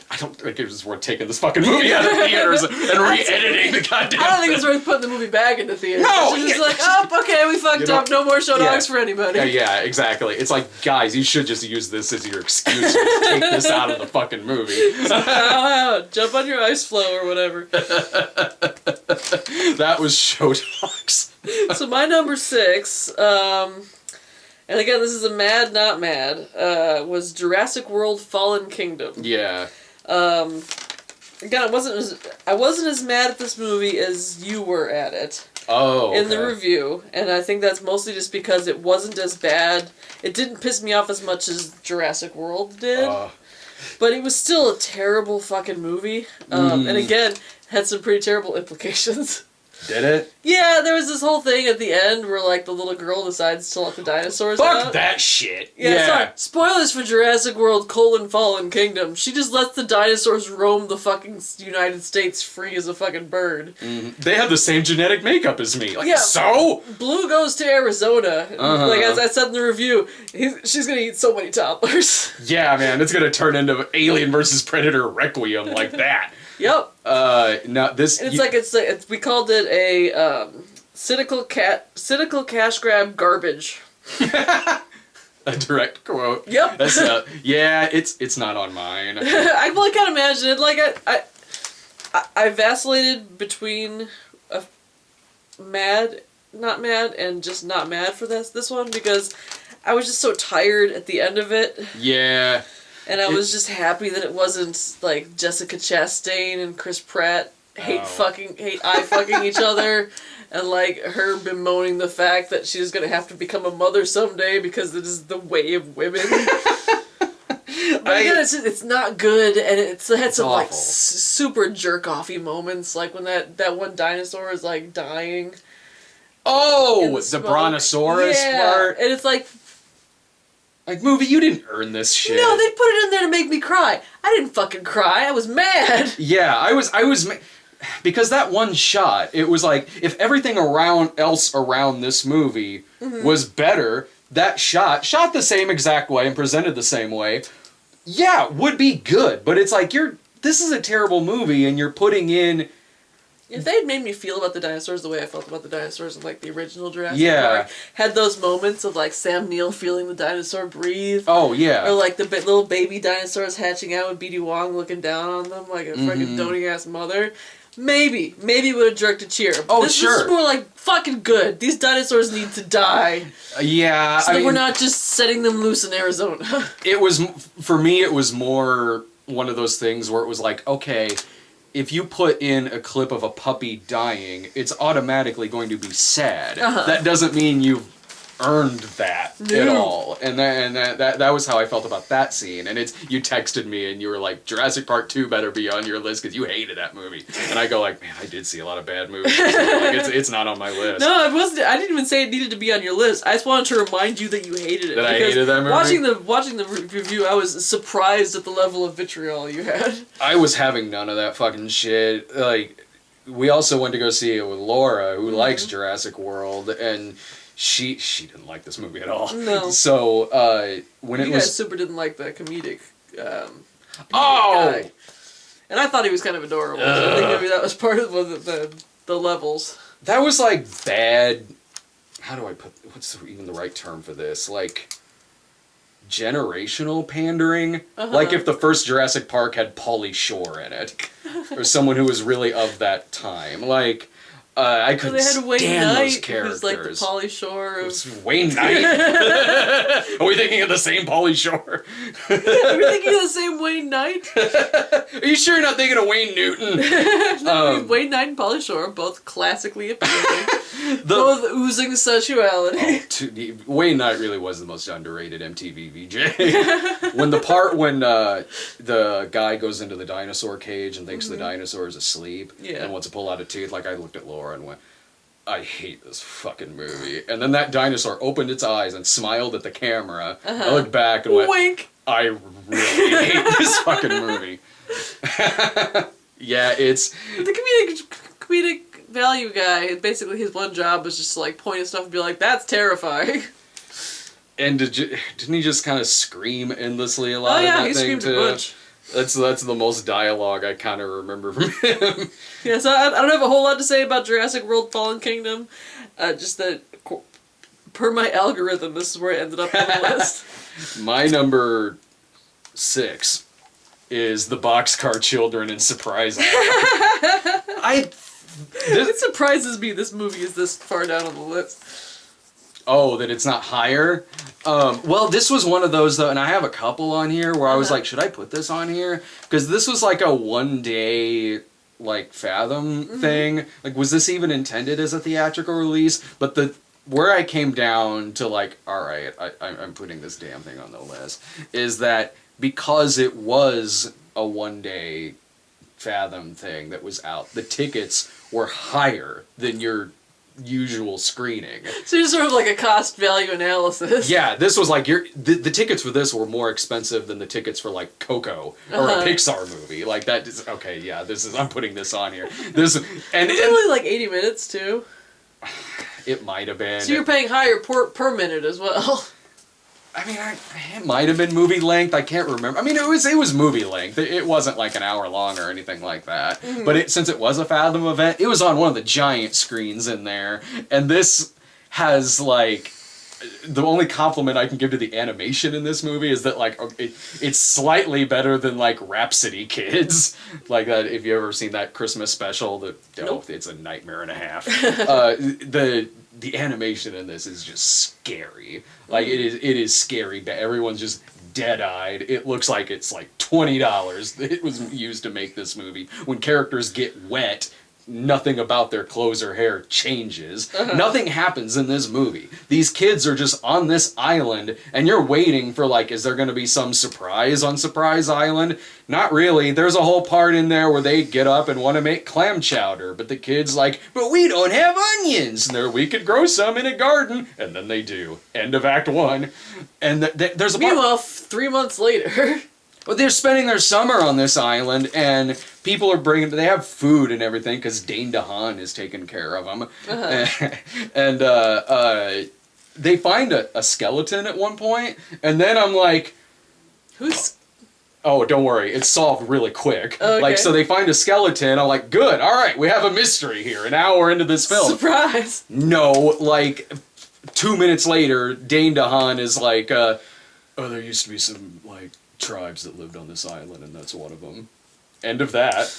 I don't think it was worth taking this fucking movie out of theaters and re-editing the goddamn I don't think it's worth putting the movie back into theaters. No! It's just like, okay, we fucked up, no more show dogs for anybody. Yeah, exactly. It's like, guys, you should just use this as your excuse to take this out of the fucking movie. Jump on your ice floe or whatever. That was show dogs. So my number 6, and again, this is a mad, not mad, was Jurassic World Fallen Kingdom. Yeah. Again, I wasn't as mad at this movie as you were at it. Oh, in the review, and I think that's mostly just because it wasn't as bad. It didn't piss me off as much as Jurassic World did, but it was still a terrible fucking movie. And again, had some pretty terrible implications. Did it? Yeah, there was this whole thing at the end where, like, the little girl decides to let the dinosaurs out. Fuck that shit. Yeah, sorry. Spoilers for Jurassic World: Fallen Kingdom. She just lets the dinosaurs roam the fucking United States free as a fucking bird. They have the same genetic makeup as me. Like, so? Blue goes to Arizona. Like, as I said in the review, she's gonna eat so many toddlers. Yeah, man, it's gonna turn into Alien vs. Predator Requiem like that. Yep. Now this. And it's we called it a cynical cash grab garbage. A direct quote. Yep. That's it's not on mine. I really can't imagine it. Like I vacillated between not mad, and just not mad for this one because I was just so tired at the end of it. Yeah. And I was just happy that it wasn't like Jessica Chastain and Chris Pratt hate fucking each other, and like her bemoaning the fact that she's gonna have to become a mother someday because it is the way of women. But again, it's not good, and it had some like super jerk-offy moments, like when that one dinosaur is like dying. Oh, the Brontosaurus part, and it's like. Like, movie, you didn't earn this shit. No, they put it in there to make me cry. I didn't fucking cry. I was mad. Yeah, I was because that one shot, it was like, if everything else around this movie was better, that shot the same exact way and presented the same way, would be good. But it's like, this is a terrible movie, and you're putting in... If they had made me feel about the dinosaurs the way I felt about the dinosaurs in, like, the original Jurassic Park, had those moments of, like, Sam Neill feeling the dinosaur breathe. Oh, yeah. Or, like, the little baby dinosaurs hatching out with B.D. Wong looking down on them like a freaking doting-ass mother. Maybe it would have jerked a cheer. But this is more like, fucking good. These dinosaurs need to die. Yeah, so that we're not just setting them loose in Arizona. For me, it was more one of those things where it was like, okay... if you put in a clip of a puppy dying, it's automatically going to be sad. That doesn't mean you've earned that at all. And that was how I felt about that scene. And you texted me and you were like, Jurassic Park 2 better be on your list because you hated that movie. And I go like, man, I did see a lot of bad movies. Like, it's not on my list. No, it wasn't. I didn't even say it needed to be on your list. I just wanted to remind you that you hated it. That I hated that movie? Watching the review, I was surprised at the level of vitriol you had. I was having none of that fucking shit. Like, we also went to go see it with Laura, who likes Jurassic World, and she didn't like this movie at all. No. So when you it was guys super didn't like the comedic guy. And I thought he was kind of adorable. So I think maybe that was part of the levels. That was like bad. How do I put? What's even the right term for this? Like generational pandering. Like if the first Jurassic Park had Pauly Shore in it, or someone who was really of that time. Like I couldn't stand those characters. Who's like the Pauly Shore of... Wayne Knight. Are we thinking of the same Pauly Shore? Are we thinking of the same Wayne Knight? Are you sure you're not thinking of Wayne Newton? Wayne Knight and Pauly Shore, both classically appealing, both oozing sexuality. Wayne Knight really was the most underrated MTV VJ. When the guy goes into the dinosaur cage and thinks the dinosaur is asleep and wants to pull out a tooth, like I looked at Laura and went, I hate this fucking movie. And then that dinosaur opened its eyes and smiled at the camera. I looked back and went, wink. I really hate this fucking movie. Yeah, it's... The comedic value guy, basically his one job was just to like point at stuff and be like, that's terrifying. And didn't he just kind of scream endlessly a lot? Oh yeah, in that he thing screamed a bunch. That's the most dialogue I kind of remember from him. Yeah, so I don't have a whole lot to say about Jurassic World Fallen Kingdom. Just that, per my algorithm, this is where it ended up on the list. My number 6 is the Boxcar Children and Surprise Island. It surprises me this movie is this far down on the list. Oh, that it's not higher? Well, this was one of those, though, and I have a couple on here where I was like, should I put this on here? Because this was like a one-day, like, Fathom thing. Like, was this even intended as a theatrical release? But where I came down to, like, all right, I'm putting this damn thing on the list, is that because it was a one-day Fathom thing that was out, the tickets were higher than your usual screening. So you're sort of like a cost value analysis. Yeah, this was like the tickets for this were more expensive than the tickets for like Coco or a Pixar movie. Like that is okay, yeah, I'm putting this on here. This and it's only like 80 minutes too. It might have been. So you're paying higher per minute as well. I mean, it might have been movie length. I can't remember. I mean, it was movie length. It wasn't like an hour long or anything like that. But since it was a Fathom event, it was on one of the giant screens in there. And this has like the only compliment I can give to the animation in this movie is that like it's slightly better than like Rhapsody Kids. Like that, if you ever seen that Christmas special, it's a nightmare and a half. The animation in this is just scary. Like it is scary, but everyone's just dead-eyed. It looks like it's like $20 it was used to make this movie. When characters get wet, nothing about their clothes or hair changes. Nothing happens in this movie. These kids are just on this island, and you're waiting for, like, is there going to be some surprise on Surprise Island? Not really. There's a whole part in there where they get up and want to make clam chowder, but the kid's like, but we don't have onions! And we could grow some in a garden. And then they do. End of Act 1. And there's a part... Meanwhile, 3 months later... But they're spending their summer on this island, and people are they have food and everything, because Dane DeHaan is taking care of them. And they find a skeleton at one point, and then I'm like... Who's... Oh, don't worry, it's solved really quick. Okay. Like, so they find a skeleton, I'm like, good, alright, we have a mystery here, an hour into this film. Surprise! No, like, 2 minutes later, Dane DeHaan is like, oh, there used to be some, like, tribes that lived on this island, and that's one of them. End of that.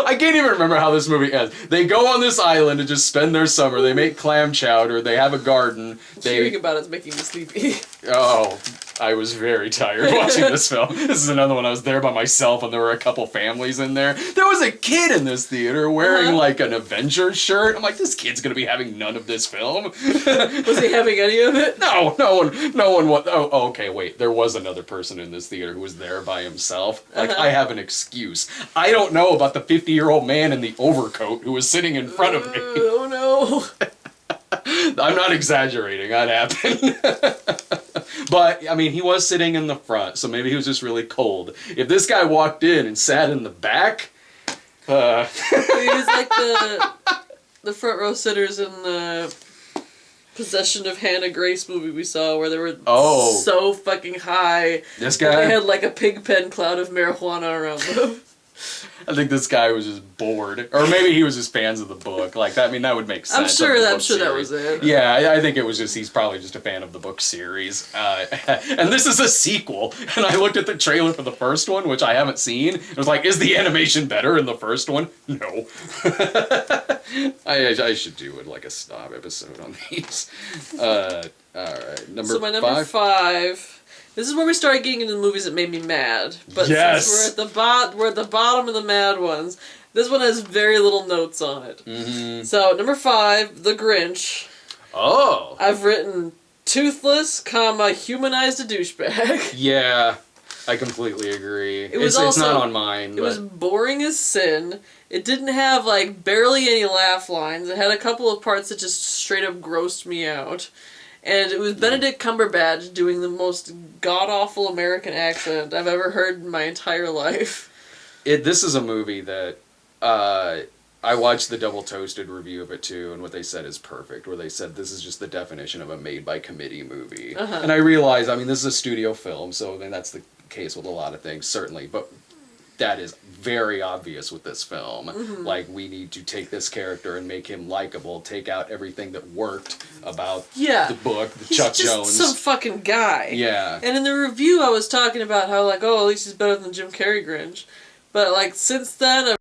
I can't even remember how this movie ends. They go on this island to just spend their summer. They make clam chowder. They have a garden. Hearing about it's making me sleepy. Oh, I was very tired watching this film. This is another one. I was there by myself, and there were a couple families in there. There was a kid in this theater wearing like an Avengers shirt. I'm like, this kid's gonna be having none of this film. Was he having any of it? No one was. Oh, okay, wait. There was another person in this theater who was there by himself. Like, I have an excuse. I don't know about the 50-year-old man in the overcoat who was sitting in front of me. Oh no. I'm not exaggerating. That happened. But, I mean, he was sitting in the front, so maybe he was just really cold. If this guy walked in and sat in the back... He was like the front row sitters in the Possession of Hannah Grace movie we saw, where they were so fucking high. This guy? They had like a pig pen cloud of marijuana around them. I think this guy was just bored. Or maybe he was just fans of the book. Like, that, I mean, that would make sense. I'm sure that was it. Yeah, I think it was just, he's probably just a fan of the book series. And this is a sequel. And I looked at the trailer for the first one, which I haven't seen. It was like, is the animation better in the first one? No. I should do like a snob episode on these. Alright, So my number five. This is where we started getting into the movies that made me mad. But since we're at the bottom of the mad ones, this one has very little notes on it. Mm-hmm. So number 5, The Grinch. Oh. I've written toothless, humanized a douchebag. Yeah, I completely agree. It's not on mine. It was boring as sin. It didn't have like barely any laugh lines. It had a couple of parts that just straight up grossed me out. And it was Benedict Cumberbatch doing the most god-awful American accent I've ever heard in my entire life. This is a movie that I watched the Double Toasted review of it too, and what they said is perfect, where they said this is just the definition of a made-by-committee movie. Uh-huh. And I realize, I mean, this is a studio film, so I mean, that's the case with a lot of things, certainly, but that is very obvious with this film. Mm-hmm. Like, we need to take this character and make him likable, take out everything that worked about the book, Chuck Jones. He's just some fucking guy. Yeah. And in the review I was talking about how, like, at least he's better than Jim Carrey Grinch. But, like, since then,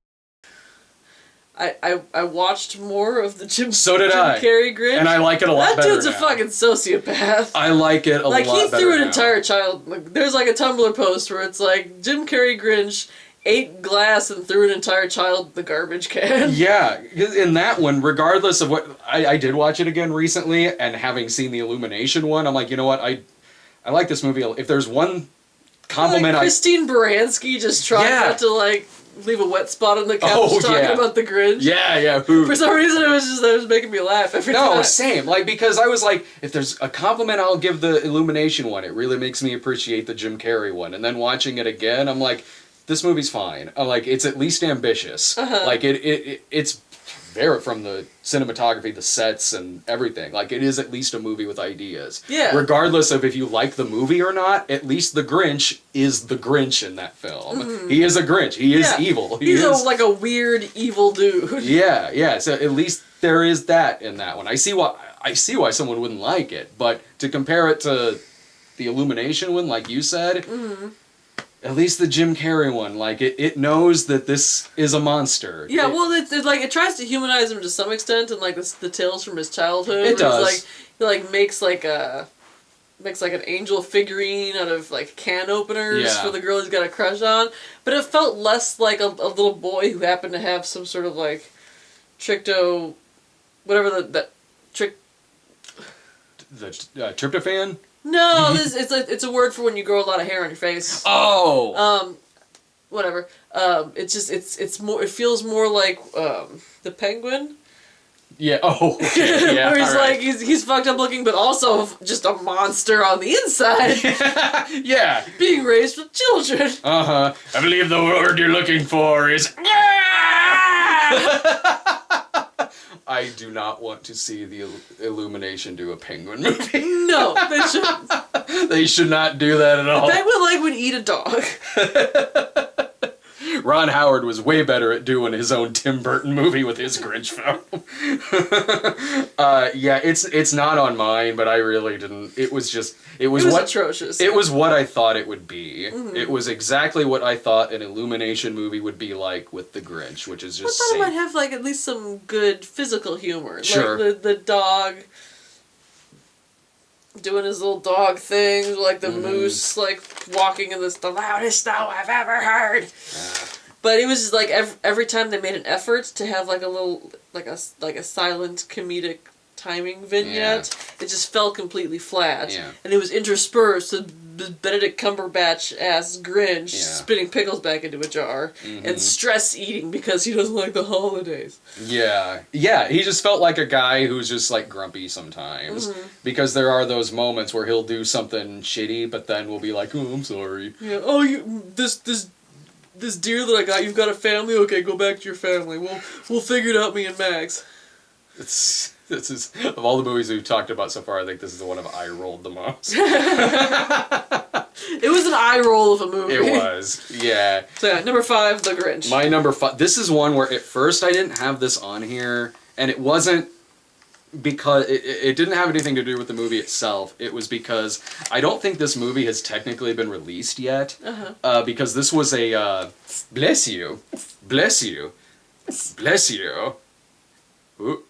I watched more of the Jim Carrey Grinch. And I like it a lot better That dude's a fucking sociopath. I like it a lot better. Like, he threw an entire child... Like, there's, like, a Tumblr post where it's, like, Jim Carrey Grinch ate glass and threw an entire child in the garbage can. Yeah, in that one, regardless of what... I did watch it again recently, and having seen the Illumination one, I'm like, you know what, I like this movie. If there's one compliment... Like Christine Baranski just trying not to, like, leave a wet spot on the couch talking about the Grinch. Yeah. For some reason, it was making me laugh every time. No, same. Like, because I was like, if there's a compliment I'll give the Illumination one, it really makes me appreciate the Jim Carrey one. And then watching it again, I'm like... This movie's fine. Like, it's at least ambitious. Uh-huh. Like, it's very, from the cinematography, the sets, and everything. Like, it is at least a movie with ideas. Yeah. Regardless of if you like the movie or not, at least the Grinch is the Grinch in that film. Mm-hmm. He is a Grinch. He is evil. He's like a weird, evil dude. Yeah. So at least there is that in that one. I see why someone wouldn't like it, but to compare it to the Illumination one, like you said... Mm-hmm. At least the Jim Carrey one, like, it knows that this is a monster. Yeah, it tries to humanize him to some extent, and like the tales from his childhood. It does. It makes an angel figurine out of like can openers for the girl he's got a crush on. But it felt less like a little boy who happened to have some sort of like The tryptophan. No, it's a word for when you grow a lot of hair on your face. Oh. Whatever. It feels more like the Penguin. Yeah. Oh. Okay. Yeah. Where he's like he's fucked up looking, but also just a monster on the inside. Yeah. Being raised with children. I believe the word you're looking for is. I do not want to see the Illumination do a Penguin movie. No, they shouldn't. They should not do that at all. The Penguin would eat a dog. Ron Howard was way better at doing his own Tim Burton movie with his Grinch film. Yeah, it's not on mine, but I really didn't. It was atrocious. It was what I thought it would be. Mm-hmm. It was exactly what I thought an Illumination movie would be like with the Grinch, which is just. I thought it might have like at least some good physical humor. Sure. Like the dog. doing his little dog thing, like the moose, like walking in the loudest snow I've ever heard. But it was just like every time they made an effort to have like a little like a silent comedic timing vignette, it just fell completely flat. Yeah. And it was interspersed with Benedict Cumberbatch as Grinch spitting pickles back into a jar and stress eating because he doesn't like the holidays. Yeah. Yeah, he just felt like a guy who's just like grumpy sometimes. Because there are those moments where he'll do something shitty, but then we'll be like, oh, I'm sorry. Yeah. Oh, this deer that I got, you've got a family? Okay, go back to your family. We'll figure it out, me and Max. This is of all the movies we've talked about so far, I think this is the one I've eye-rolled the most. It was an eye roll of a movie. It was, yeah. So yeah, number 5, The Grinch. My number 5, this is one where at first I didn't have this on here, and it wasn't because it didn't have anything to do with the movie itself. It was because I don't think this movie has technically been released yet. Because this was a bless you. Ooh.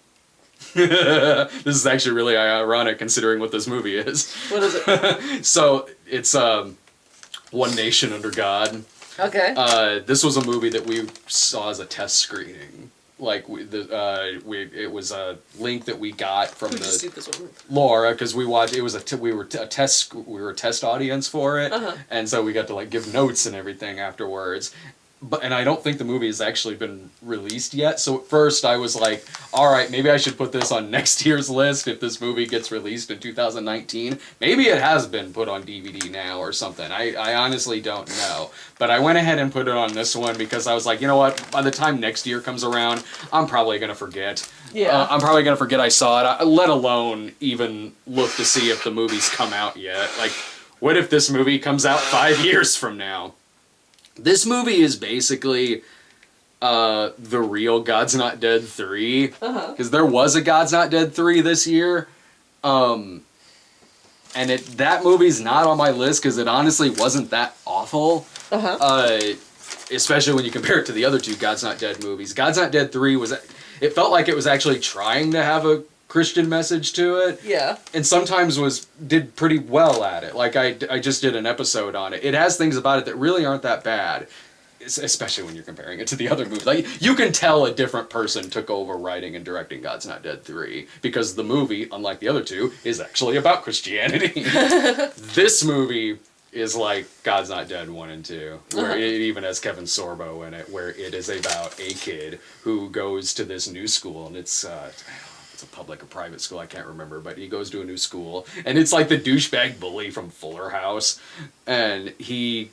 This is actually really ironic considering what this movie is. What is it? So it's One Nation Under God. Okay. This was a movie that we saw as a test screening. Like it was a link that we got from Who'd you see this one? Laura, because we watched. It was we were a test audience for it, and so we got to like give notes and everything afterwards. And I don't think the movie has actually been released yet. So at first I was like, all right, maybe I should put this on next year's list if this movie gets released in 2019. Maybe it has been put on DVD now or something. I honestly don't know. But I went ahead and put it on this one because I was like, you know what? By the time next year comes around, I'm probably going to forget. Yeah. I'm probably going to forget I saw it, let alone even look to see if the movie's come out yet. Like, what if this movie comes out 5 years from now? This movie is basically the real God's Not Dead 3. Because there was a God's Not Dead 3 this year. And that movie's not on my list because it honestly wasn't that awful. Especially when you compare it to the other two God's Not Dead movies. God's Not Dead 3 it felt like it was actually trying to have a Christian message to it. Yeah. And sometimes did pretty well at it. Like I just did an episode on it. It has things about it that really aren't that bad. Especially when you're comparing it to the other movies. Like you can tell a different person took over writing and directing God's Not Dead 3 because the movie, unlike the other two, is actually about Christianity. This movie is like God's Not Dead 1 and 2, where it even has Kevin Sorbo in it, where it is about a kid who goes to this new school, and it's a public or private school, I can't remember, but he goes to a new school, and it's like the douchebag bully from Fuller House, and it's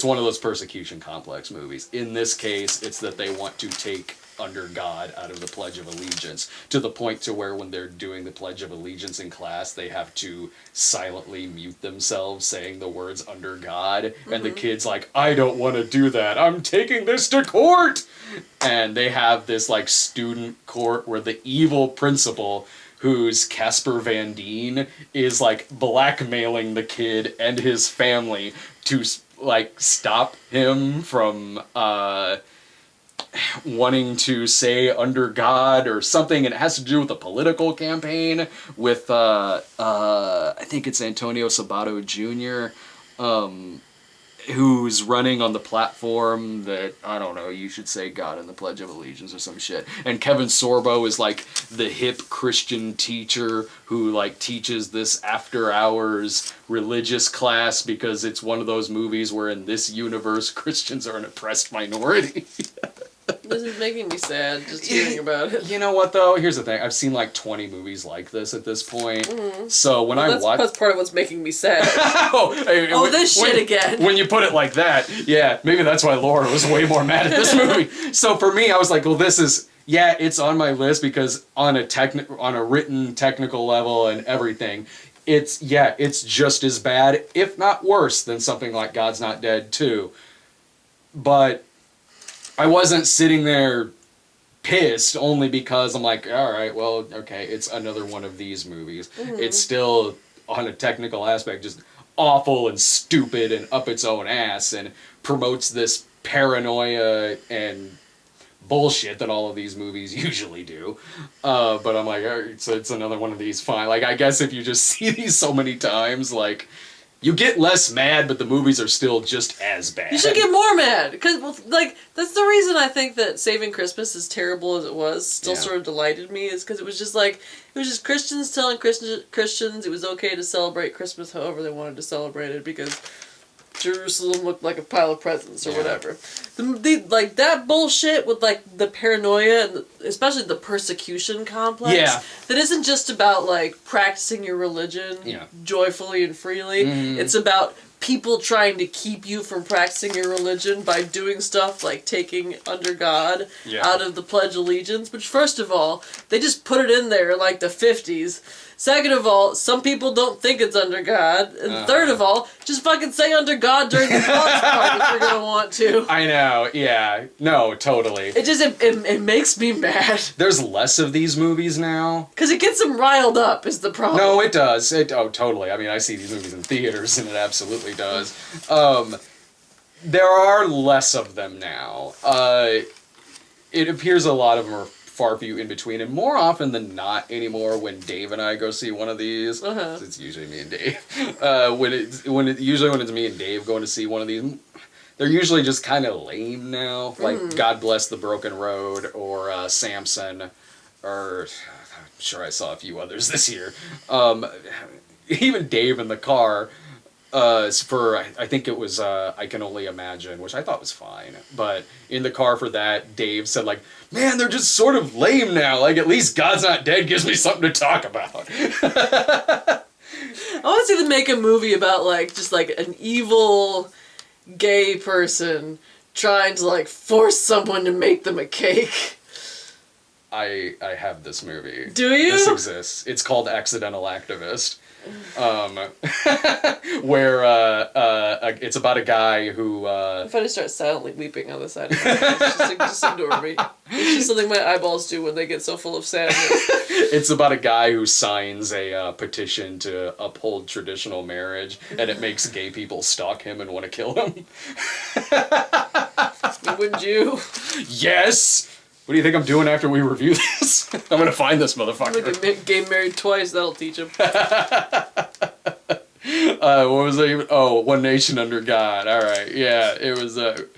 one of those persecution complex movies. In this case, it's that they want to take Under God out of the Pledge of Allegiance, to the point to where when they're doing the Pledge of Allegiance in class, they have to silently mute themselves saying the words Under God, and the kid's like, I don't want to do that, I'm taking this to court! And they have this like student court where the evil principal, who's Casper Van Dien, is like blackmailing the kid and his family to like stop him from wanting to say Under God or something, and it has to do with a political campaign with I think it's Antonio Sabato Jr., who's running on the platform that, I don't know, you should say God in the Pledge of Allegiance or some shit. And Kevin Sorbo is like the hip Christian teacher who like teaches this after hours religious class because it's one of those movies where in this universe Christians are an oppressed minority. This is making me sad just hearing about it. You know what though? Here's the thing. I've seen like 20 movies like this at this point. So when I watch, that's part of what's making me sad. Shit again. When you put it like that, yeah, maybe that's why Laura was way more mad at this movie. So for me, I was like, well, this is, yeah, it's on my list because on a written technical level and everything, it's just as bad, if not worse, than something like God's Not Dead 2. But I wasn't sitting there pissed only because I'm like, all right, well, okay, it's another one of these movies. It's still, on a technical aspect, just awful and stupid and up its own ass and promotes this paranoia and bullshit that all of these movies usually do. But I'm like, so it's another one of these, fine. Like, I guess if you just see these so many times, like, you get less mad, but the movies are still just as bad. You should get more mad. Because, like, that's the reason I think that Saving Christmas, as terrible as it was, still sort of delighted me, is because it was just like, it was just Christians telling Christians it was okay to celebrate Christmas however they wanted to celebrate it, because Jerusalem looked like a pile of presents or whatever. Like, that bullshit with, like, the paranoia and especially the persecution complex. Yeah. That isn't just about, like, practicing your religion joyfully and freely. Mm-hmm. It's about people trying to keep you from practicing your religion by doing stuff like taking under God out of the Pledge of Allegiance, which, first of all, they just put it in there like the 50s. Second of all, some people don't think it's under God. And third of all, just fucking say under God during the cross part if you're going to want to. I know, yeah. No, totally. It just, it makes me mad. There's less of these movies now. Because it gets them riled up is the problem. No, it does. Oh, totally. I mean, I see these movies in theaters, and it absolutely does. There are less of them now. It appears a lot of them are far few in between, and more often than not anymore, when Dave and I go see one of these, it's usually me and Dave. Usually when it's me and Dave going to see one of these, they're usually just kind of lame now. Like God Bless the Broken Road, or Samson, or I'm sure I saw a few others this year. Even Dave in the car. For, I think it was, I Can Only Imagine, which I thought was fine. But in the car for that, Dave said, like, man, they're just sort of lame now. Like, at least God's Not Dead gives me something to talk about. I want to see them make a movie about, like, just, like, an evil gay person trying to, like, force someone to make them a cake. I have this movie. Do you? This exists. It's called Accidental Activist. Where it's about a guy who If I just start silently weeping on the side of my face, just ignore me. It's just something my eyeballs do when they get so full of sadness. It's about a guy who signs a petition to uphold traditional marriage, and it makes gay people stalk him and want to kill him. Wouldn't you? Yes! What do you think I'm doing after we review this? I'm gonna find this motherfucker. Like a gay married twice, that'll teach him. What was it even? Oh, One Nation Under God. Alright, yeah, it was, that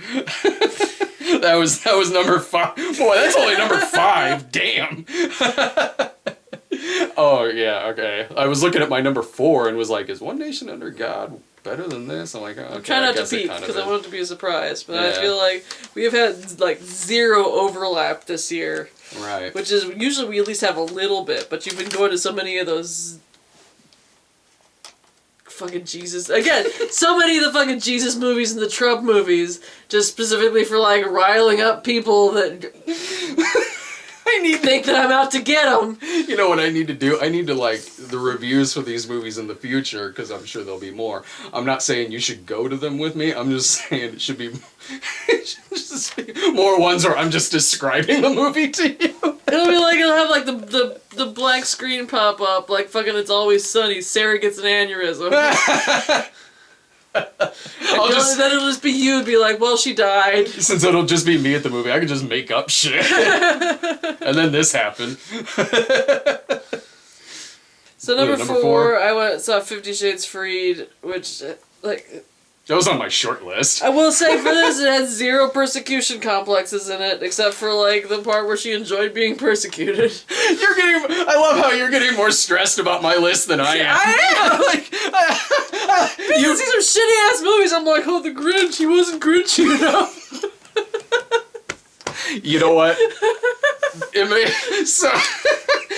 was number 5. Boy, that's only number 5, damn! Oh, yeah, okay. I was looking at my number 4 and was like, is One Nation Under God better than this? I'm like, okay, I'm trying not to peek, because I want it to be a surprise, but Yeah. I feel like we have had, like, 0 overlap this year. Right. Which is, usually we at least have a little bit, but you've been going to so many of those fucking Jesus. Again, so many of the fucking Jesus movies and the Trump movies, just specifically for, like, riling up people that think that I'm out to get them. You know what I need to do? I need to, like, the reviews for these movies in the future, because I'm sure there'll be more. I'm not saying you should go to them with me. I'm just saying it should be more ones where I'm just describing the movie to you. It'll have, like, the blank screen pop up, like, fucking It's Always Sunny, Sarah gets an aneurysm. Then it'll just be you and be like, well, she died. Since it'll just be me at the movie, I can just make up shit. And then this happened. So number 4, I saw 50 Shades Freed, which, like... That was on my short list. I will say for this, it has 0 persecution complexes in it, except for, like, the part where she enjoyed being persecuted. I love how you're getting more stressed about my list than I am. I am! Because these are shitty-ass movies, I'm like, oh, the Grinch, he wasn't Grinchy enough. You know what?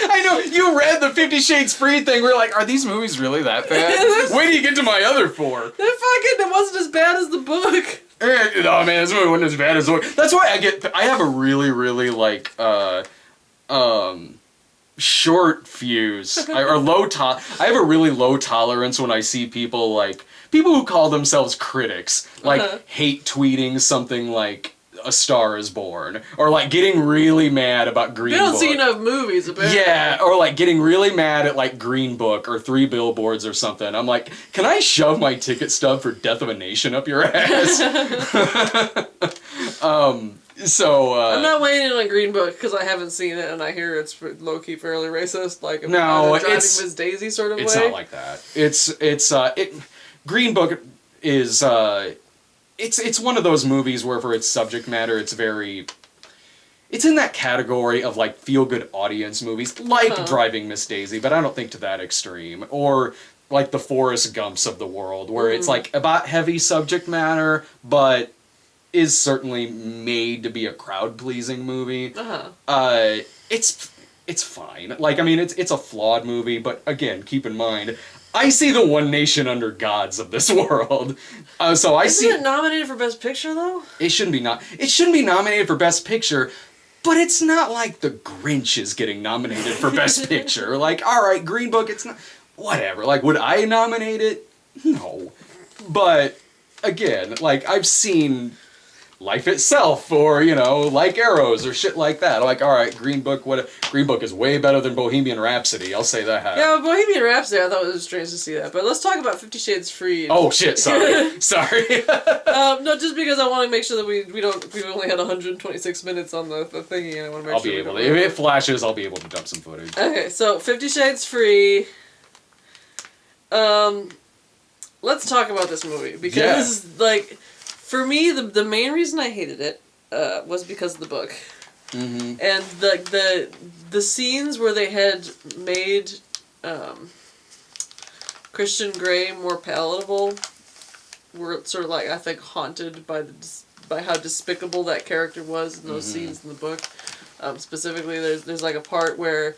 I know, you read the 50 Shades Freed thing, we're like, are these movies really that bad? Wait till you get to my other 4. It wasn't as bad as the book. Oh man, this movie wasn't as bad as the book. That's why I have a really, really, like, short fuse. I have a really low tolerance when I see people who call themselves critics, like, hate tweeting something like A Star Is Born, or, like, getting really mad about Green Book. They don't see enough movies, apparently. Yeah, or, like, getting really mad at, like, Green Book or 3 Billboards or something. I'm like, can I shove my ticket stub for Death of a Nation up your ass? So I'm not weighing in on Green Book because I haven't seen it and I hear it's low key fairly racist, like no, driving it's Miss Daisy sort of it's way. not like that. Green Book is it's one of those movies where for its subject matter it's in that category of like feel good audience movies like Driving Miss Daisy, but I don't think to that extreme, or like the Forrest Gumps of the world where it's like about heavy subject matter but is certainly made to be a crowd-pleasing movie. It's fine. Like, I mean, it's a flawed movie, but again, keep in mind, I see the One Nation Under Gods of this world. So I see. Isn't it nominated for Best Picture though? It shouldn't be nominated for Best Picture, but it's not like The Grinch is getting nominated for Best Picture. Like, all right, Green Book, it's not. Whatever. Like, would I nominate it? No. But again, like I've seen Life Itself, or Like Arrows, or shit like that. Like, all right, Green Book is way better than Bohemian Rhapsody. I'll say that. Yeah, Bohemian Rhapsody, I thought it was strange to see that. But let's talk about 50 Shades Freed. Oh shit! Sorry. No, just because I want to make sure that we only had 126 minutes on the thingy, and I want to make I'll sure be able to. If it flashes, I'll be able to dump some footage. Okay, so 50 Shades Free. Let's talk about this movie because, like, for me, the main reason I hated it was because of the book, and the scenes where they had made Christian Grey more palatable were sort of like, I think, haunted by how despicable that character was in those scenes in the book. Specifically, there's like a part where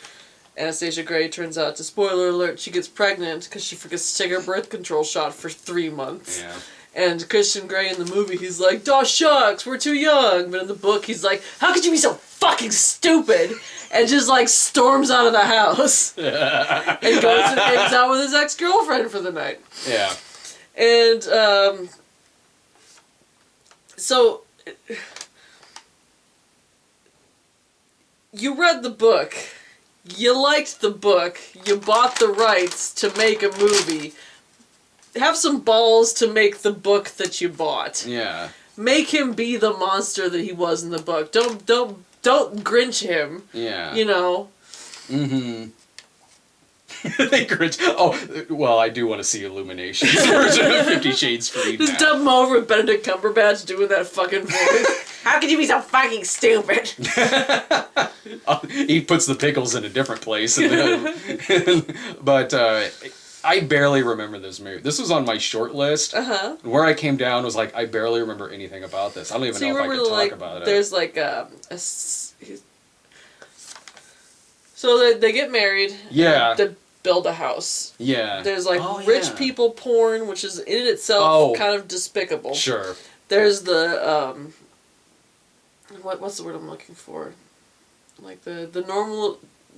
Anastasia Gray turns out to, spoiler alert, she gets pregnant because she forgets to take her birth control shot for 3 months. Yeah. And Christian Grey in the movie, he's like, "Daw shucks, we're too young." But in the book, he's like, "How could you be so fucking stupid?" And just like storms out of the house. And goes and hangs out with his ex-girlfriend for the night. Yeah. And, so, you read the book. You liked the book. You bought the rights to make a movie. Have some balls to make the book that you bought. Yeah. Make him be the monster that he was in the book. Don't Grinch him. Yeah. Mm-hmm. Grinch. Oh, well, I do want to see Illumination's version of 50 Shades Freed. Just dub him over with Benedict Cumberbatch doing that fucking voice. How could you be so fucking stupid? He puts the pickles in a different place. But I barely remember this movie. This was on my short list. Where I came down was like, I barely remember anything about this. I don't even know if I could talk about it. There's like so they get married. Yeah. They build a house. Yeah. There's like rich people porn, which is in itself kind of despicable. Sure. There's the what's the word I'm looking for? Like the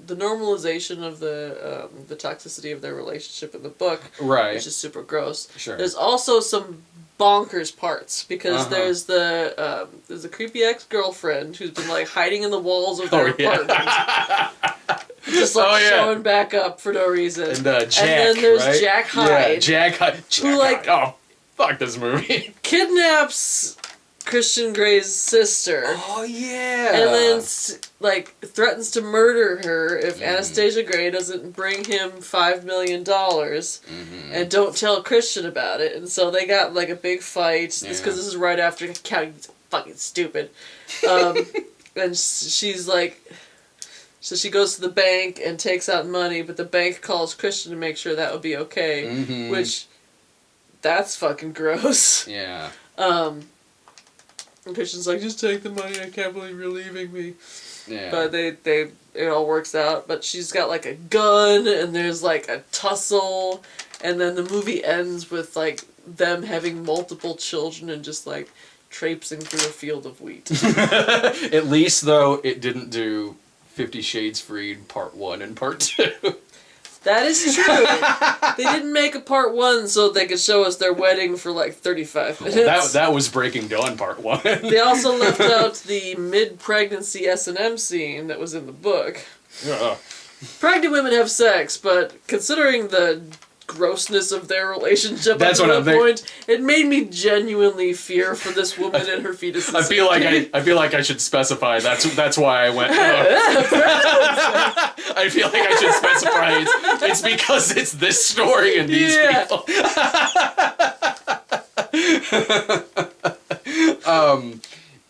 normalization of the toxicity of their relationship in the book, right? Which is super gross. Sure. There's also some bonkers parts because there's a creepy ex-girlfriend who's been like hiding in the walls of their apartment, just like showing back up for no reason. And Jack, and then there's Jack Hyde. Yeah, Jack Hyde. Who like fuck this movie. Kidnaps Christian Grey's sister. Oh yeah. And then like threatens to murder her if Anastasia Gray doesn't bring him $5 million and don't tell Christian about it. And so they got like a big fight. Because this is right after County's fucking stupid. And she's like, so she goes to the bank and takes out money, but the bank calls Christian to make sure that would be okay. Which, that's fucking gross. Yeah. And Christian's like, just take the money, I can't believe you're leaving me. Yeah. But it all works out. But she's got like a gun, and there's like a tussle, and then the movie ends with like them having multiple children and just like traipsing through a field of wheat. At least though, it didn't do 50 Shades Freed Part 1 and Part 2. That is true. They didn't make a part 1 so they could show us their wedding for like 35 minutes. That was Breaking Dawn Part 1. They also left out the mid-pregnancy S&M scene that was in the book. Pregnant women have sex, but considering the grossness of their relationship. That's what I'm point. It made me genuinely fear for this woman and her fetuses. I feel like I should specify. That's why I went. I feel like I should specify it's because it's this story and these people.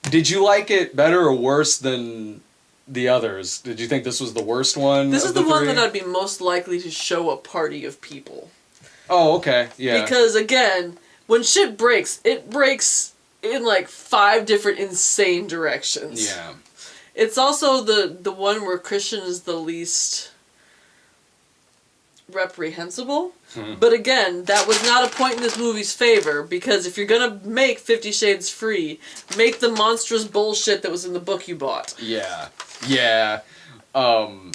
Did you like it better or worse than the others? Did you think this was the worst one? This is the one that I'd be most likely to show a party of people. Oh, okay, yeah. Because again, when shit breaks, it breaks in like 5 different insane directions. Yeah. It's also the one where Christian is the least reprehensible. But again, that was not a point in this movie's favor, because if you're gonna make 50 Shades free, make the monstrous bullshit that was in the book you bought. Yeah. Yeah. And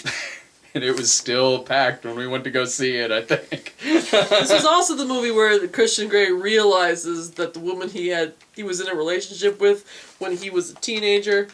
it was still packed when we went to go see it, I think. This was also the movie where Christian Grey realizes that the woman he was in a relationship with when he was a teenager,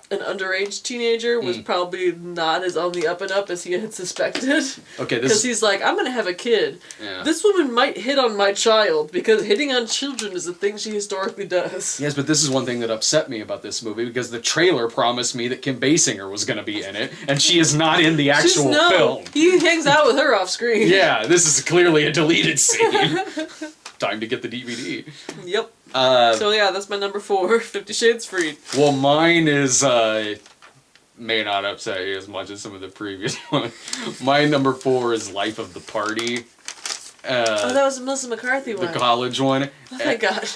an underage teenager, was probably not as on the up and up as he had suspected. Okay, because he's like, I'm gonna have a kid. Yeah. This woman might hit on my child, because hitting on children is a thing she historically does. Yes, but this is one thing that upset me about this movie, because the trailer promised me that Kim Basinger was going to be in it, and she is not in the actual film. He hangs out with her off screen. Yeah, this is clearly a deleted scene. Time to get the DVD. Yep. So yeah, that's my number 4, 50 Shades Freed. Well, mine is, may not upset you as much as some of the previous ones. My number 4 is Life of the Party. Oh, that was the Melissa McCarthy one. The college one. Oh, thank God.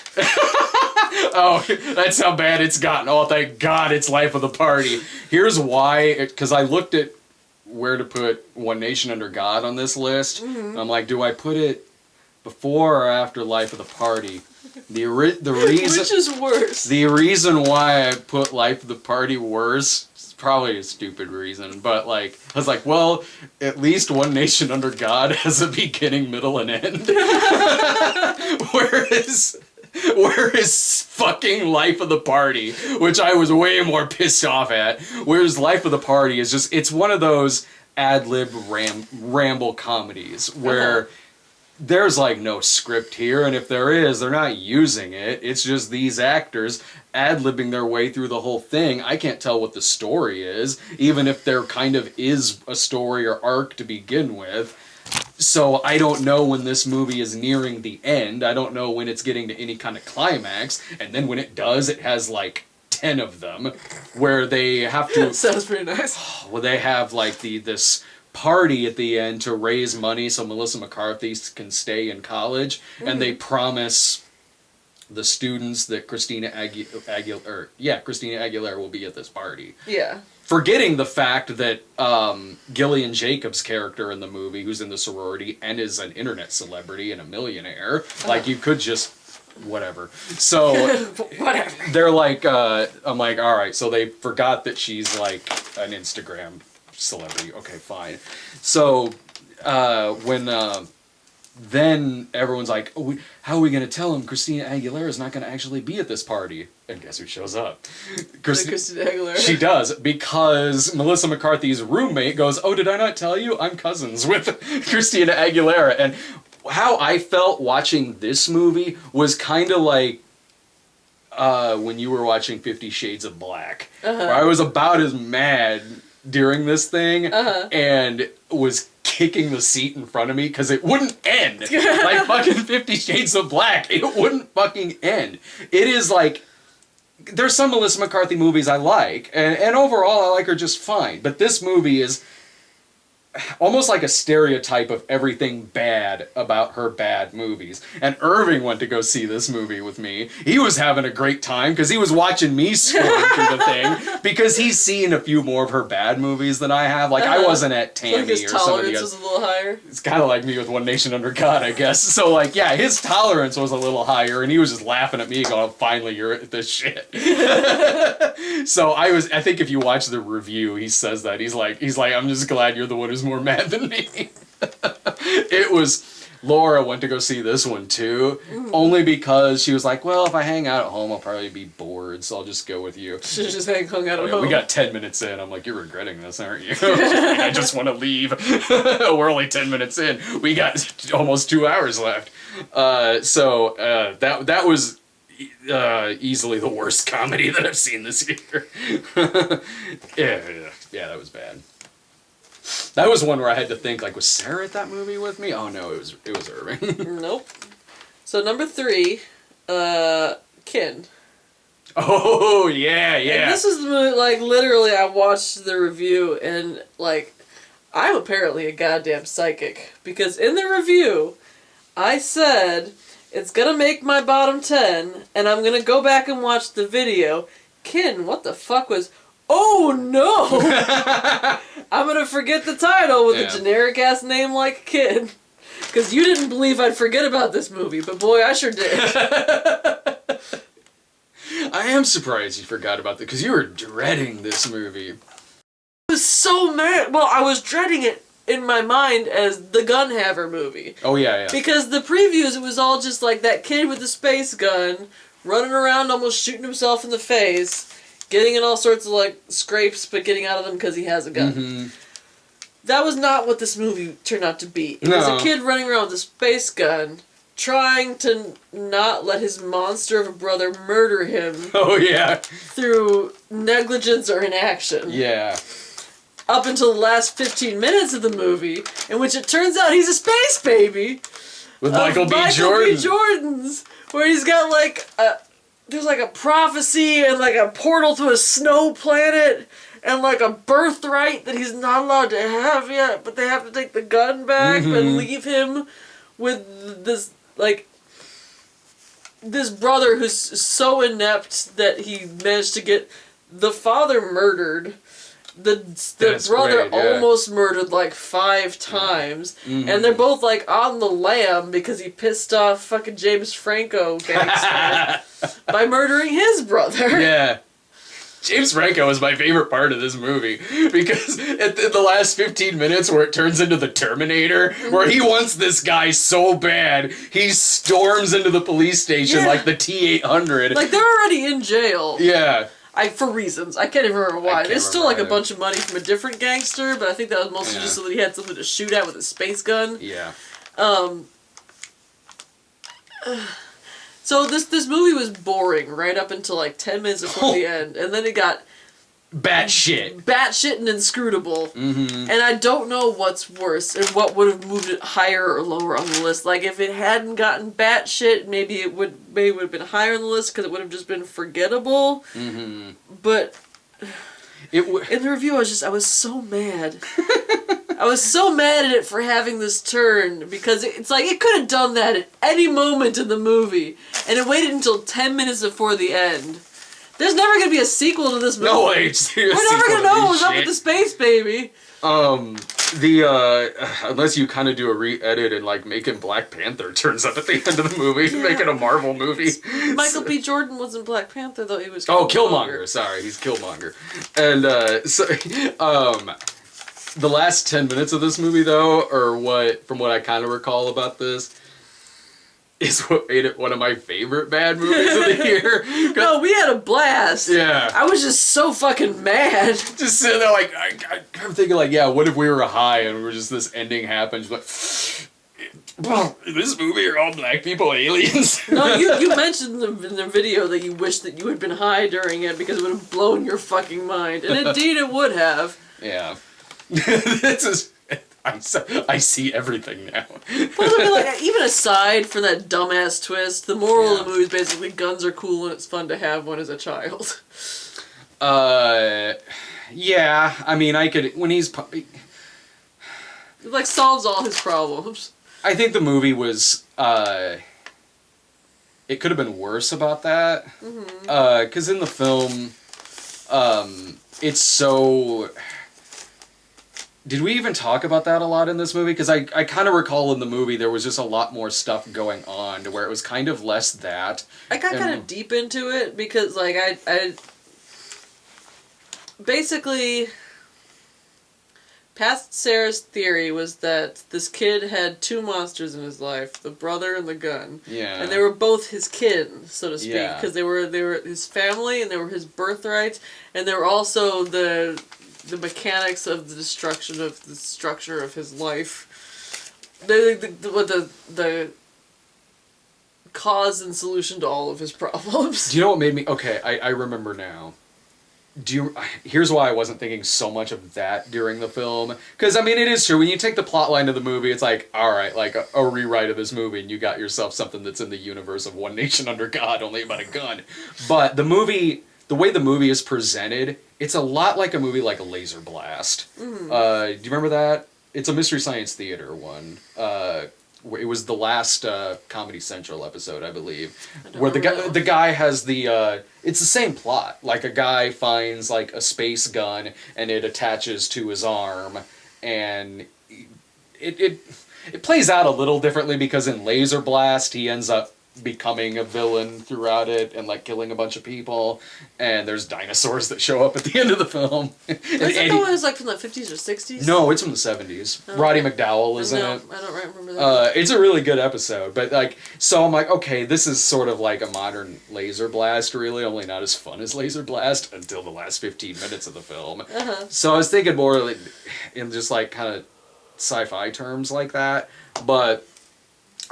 Oh, that's how bad it's gotten. Oh, thank God it's Life of the Party. Here's why, because I looked at where to put One Nation Under God on this list. Mm-hmm. I'm like, do I put it before or after Life of the Party? The reason Which is worse? The reason why I put Life of the Party worse is probably a stupid reason, but like I was like, well, at least One Nation Under God has a beginning, middle, and end. Whereas fucking Life of the Party, which I was way more pissed off at, whereas Life of the Party is just, it's one of those ad-lib ramble comedies where there's like no script here, and if there is, they're not using it. It's just these actors ad-libbing their way through the whole thing. I can't tell what the story is, even if there kind of is a story or arc to begin with. So I don't know when this movie is nearing the end. I don't know when it's getting to any kind of climax, and then when it does, it has like 10 of them, where they have to... Sounds pretty nice. Well, they have like this party at the end to raise money so Melissa McCarthy can stay in college, and they promise the students that Christina Aguilera will be at this party. Yeah. Forgetting the fact that Gillian Jacobs' character in the movie, who's in the sorority and is an internet celebrity and a millionaire, like you could just whatever. So whatever. They're like, I'm like, all right. So they forgot that she's like an Instagram celebrity. Okay, fine. So then everyone's like, oh, how are we going to tell him Christina Aguilera is not going to actually be at this party? And guess who shows up? Christina Aguilera. She does, because Melissa McCarthy's roommate goes, oh, did I not tell you? I'm cousins with Christina Aguilera. And how I felt watching this movie was kind of like when you were watching 50 Shades of Black. Where I was about as mad during this thing and was kicking the seat in front of me because it wouldn't end. Like fucking 50 Shades of Black. It wouldn't fucking end. It is like, there's some Melissa McCarthy movies I like, and overall I like her just fine. But this movie is almost like a stereotype of everything bad about her bad movies. And Irving went to go see this movie with me. He was having a great time because he was watching me score through the thing, because he's seen a few more of her bad movies than I have. Like I wasn't at Tammy his or some of the tolerance was a little higher. It's kind of like me with One Nation Under God, I guess. So like, yeah, his tolerance was a little higher, and he was just laughing at me going, finally you're at this shit. So I think if you watch the review, he says that. He's like, I'm just glad you're the one who's more mad than me. It was, Laura went to go see this one too, only because she was like, well, if I hang out at home, I'll probably be bored, so I'll just go with you. Should have just hung out at home. We got 10 minutes in. I'm like, you're regretting this, aren't you? I just want to leave. We're only 10 minutes in. We got almost 2 hours left. So that was easily the worst comedy that I've seen this year. Yeah, that was bad. That was one where I had to think, like, was Sarah at that movie with me? Oh no, it was Irving. Nope. So number 3, Kin. Oh yeah. And this is the movie, like, literally I watched the review and, like, I'm apparently a goddamn psychic. Because in the review, I said, it's gonna make my bottom 10, and I'm gonna go back and watch the video. Kin, what the fuck was... Oh no! I'm gonna forget the title with a generic-ass name like Kin. Because you didn't believe I'd forget about this movie, but boy, I sure did. I am surprised you forgot about that, because you were dreading this movie. I was so mad. Well, I was dreading it in my mind as the gun haver movie. Oh, yeah. Because the previews, it was all just like that kid with the space gun, running around almost shooting himself in the face, getting in all sorts of, like, scrapes, but getting out of them because he has a gun. Mm-hmm. That was not what this movie turned out to be. It was a kid running around with a space gun, trying to not let his monster of a brother murder him. Oh, yeah. Through negligence or inaction. Yeah. Up until the last 15 minutes of the movie, in which it turns out he's a space baby. With Michael B. Jordan. Michael B. Jordan's, where he's got, like, there's, like, a prophecy and, like, a portal to a snow planet and, like, a birthright that he's not allowed to have yet, but they have to take the gun back and leave him with this, like, this brother who's so inept that he managed to get the father murdered. The brother almost murdered like 5 times, and they're both like on the lam because he pissed off fucking James Franco gangster by murdering his brother. Yeah. James Franco is my favorite part of this movie because in the last 15 minutes where it turns into the Terminator, where he wants this guy so bad, he storms into the police station like the T-800. Like they're already in jail. Yeah. For reasons. I can't even remember why. There's still like a bunch of money from a different gangster, but I think that was mostly just so that he had something to shoot at with a space gun. Yeah. So this movie was boring right up until like 10 minutes before the end, and then it got batshit and inscrutable. And I don't know what's worse and what would have moved it higher or lower on the list. Like if it hadn't gotten batshit, maybe it would have been higher on the list because it would have just been forgettable. But in the review, I was so mad. I was so mad at it for having this turn because it's like it could have done that at any moment in the movie, and it waited until 10 minutes before the end. There's never gonna be a sequel to this movie. No, we're never gonna know what was up with the space baby. Unless you kind of do a re-edit and like making Black Panther turns up at the end of the movie, making a Marvel movie. Michael B. Jordan wasn't Black Panther though; he was. Killmonger. Sorry, he's Killmonger. And the last 10 minutes of this movie though, or from what I kind of recall about this, is what made it one of my favorite bad movies of the year. No, we had a blast. Yeah. I was just so fucking mad. Just sitting there like, I'm thinking like, yeah, what if we were high and this ending happens? Like, well, in this movie are all black people aliens? No, you mentioned in the video that you wish that you had been high during it because it would have blown your fucking mind. And indeed it would have. Yeah. This is... I see everything now. Well, I mean, like, even aside from that dumbass twist, the moral of the movie is basically guns are cool and it's fun to have one as a child. Yeah. I mean, when he's... It, like, solves all his problems. I think the movie was... it could have been worse about that. Because in the film, it's so... Did we even talk about that a lot in this movie? Because I kind of recall in the movie there was just a lot more stuff going on to where it was kind of less that. I got kind of deep into it because, like, I basically... Past Sarah's theory was that this kid had two monsters in his life, the brother and the gun. Yeah. And they were both his kin, so to speak, Yeah. because they were his family and they were his birthright, and they were also the mechanics of the destruction of the structure of his life. The cause and solution to all of his problems. Do you know what made me... Okay, I remember now. Here's why I wasn't thinking so much of that during the film. Because, I mean, it is true. When you take the plot line of the movie, it's like, alright, like a rewrite of this movie, and you got yourself something that's in the universe of One Nation Under God, only about a gun. But the way the movie is presented, it's a lot like a movie like a Laser Blast. Do you remember that? It's a Mystery Science Theater one. It was the last Comedy Central episode, I believe, where the guy has the it's the same plot. Like, a guy finds like a space gun and it attaches to his arm, and it plays out a little differently because in Laser Blast he ends up becoming a villain throughout it and like killing a bunch of people, and there's dinosaurs that show up at the end of the film. Is that the one that's like from the 50s or 60s? No, it's from the 70s. Oh, Roddy McDowall is in it. I don't remember that. It's a really good episode, but like, so I'm like, okay, this is sort of like a modern Laser Blast, really, only not as fun as Laser Blast until the last 15 minutes of the film. So I was thinking more like in just like kind of sci-fi terms like that, but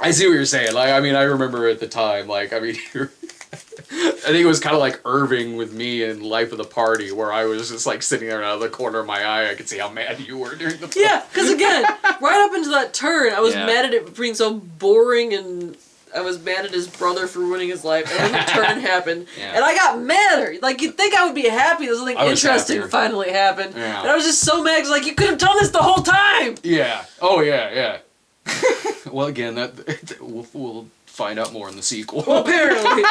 I see what you're saying. Like, I mean, I remember at the time, like, I mean, I think it was kind of like Irving with me in Life of the Party, where I was just like sitting there out of the corner of my eye. I could see how mad you were during the film. Yeah, because again, right up into that turn, I was mad at it being so boring, and I was mad at his brother for ruining his life, and then the turn happened, and I got madder. Like, you'd think I would be happy that something interesting finally happened, and I was just so mad, because like, you could have done this the whole time! Yeah. Oh, yeah, yeah. Well, again, we'll find out more in the sequel. Well, apparently.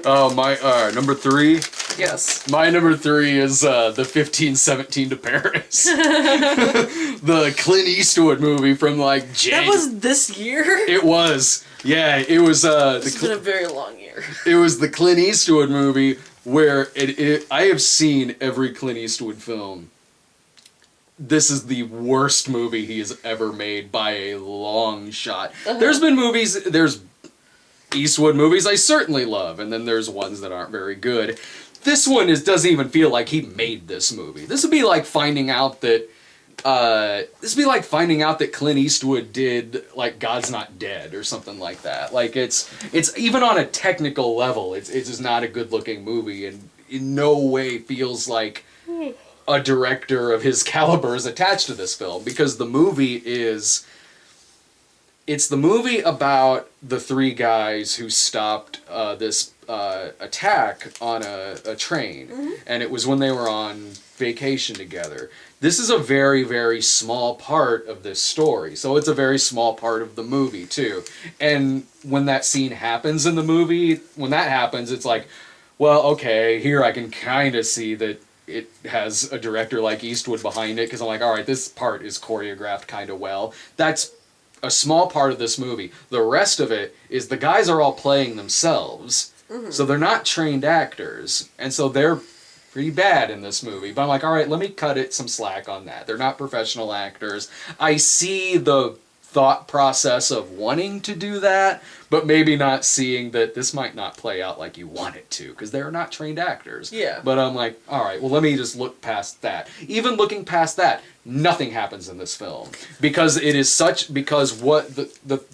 Oh, my number 3. Yes. My number 3 is the 1517 to Paris, the Clint Eastwood movie from like That was this year. It was. Yeah, it was. It's been a very long year. It was the Clint Eastwood movie where I have seen every Clint Eastwood film. This is the worst movie he has ever made by a long shot. There's Eastwood movies I certainly love, and then there's ones that aren't very good. This one doesn't even feel like he made this movie. This would be like finding out that Clint Eastwood did like God's Not Dead or something like that. Like, it's even on a technical level, it's just not a good looking movie, and in no way feels like a director of his caliber is attached to this film, because the movie it's the movie about the 3 guys who stopped this attack on a train, and it was when they were on vacation together. This is a very, very small part of this story, so it's a very small part of the movie too. And when that scene happens in the movie, when that happens, it's like, well, okay, here I can kind of see that it has a director like Eastwood behind it, because I'm like, all right, this part is choreographed kind of well. That's a small part of this movie. The rest of it is the guys are all playing themselves, so they're not trained actors, and so they're pretty bad in this movie. But I'm like, all right, let me cut it some slack on that. They're not professional actors. I see the thought process of wanting to do that, but maybe not seeing that this might not play out like you want it to, because they're not trained actors. Yeah. But I'm like, all right, well, let me just look past that. Even looking past that, nothing happens in this film, because it is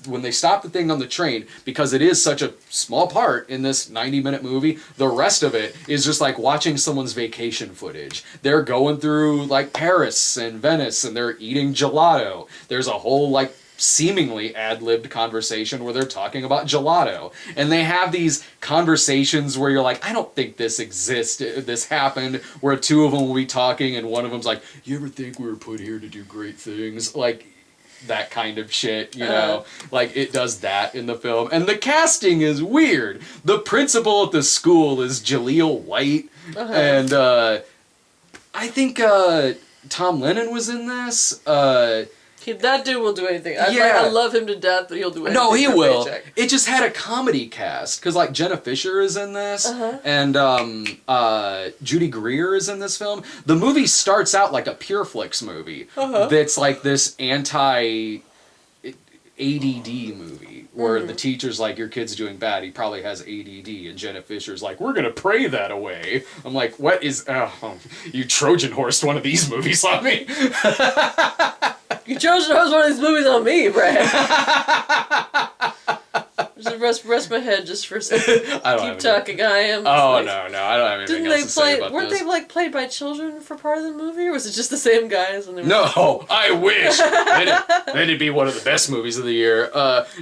when they stop the thing on the train, because it is such a small part in this 90-minute movie, the rest of it is just like watching someone's vacation footage. They're going through like Paris and Venice, and they're eating gelato. There's a whole like seemingly ad-libbed conversation where they're talking about gelato, and they have these conversations where you're like, I don't think this exists, this happened, where 2 of them will be talking and one of them's like, you ever think we were put here to do great things? Like, that kind of shit, you know? Like, it does that in the film. And the casting is weird. The principal at the school is Jaleel White, and I think Tom Lennon was in this. That dude will do anything. I love him to death, but he'll do anything. No, he for a will. paycheck. It just had a comedy cast because like Jenna Fisher is in this, and Judy Greer is in this film. The movie starts out like a Pure Flix movie that's like this anti ADD movie where the teacher's like, your kid's doing bad, he probably has ADD, and Jenna Fisher's like, we're gonna pray that away. I'm like, what is you Trojan horsed one of these movies on me. You Trojan horsed one of these movies on me, Brad. Just rest my head just for a second. Keep talking. I am. Oh like, no, I don't have anything else to say about weren't this. They like played by children for part of the movie, or was it just the same guys? And No, I wish. That'd be one of the best movies of the year.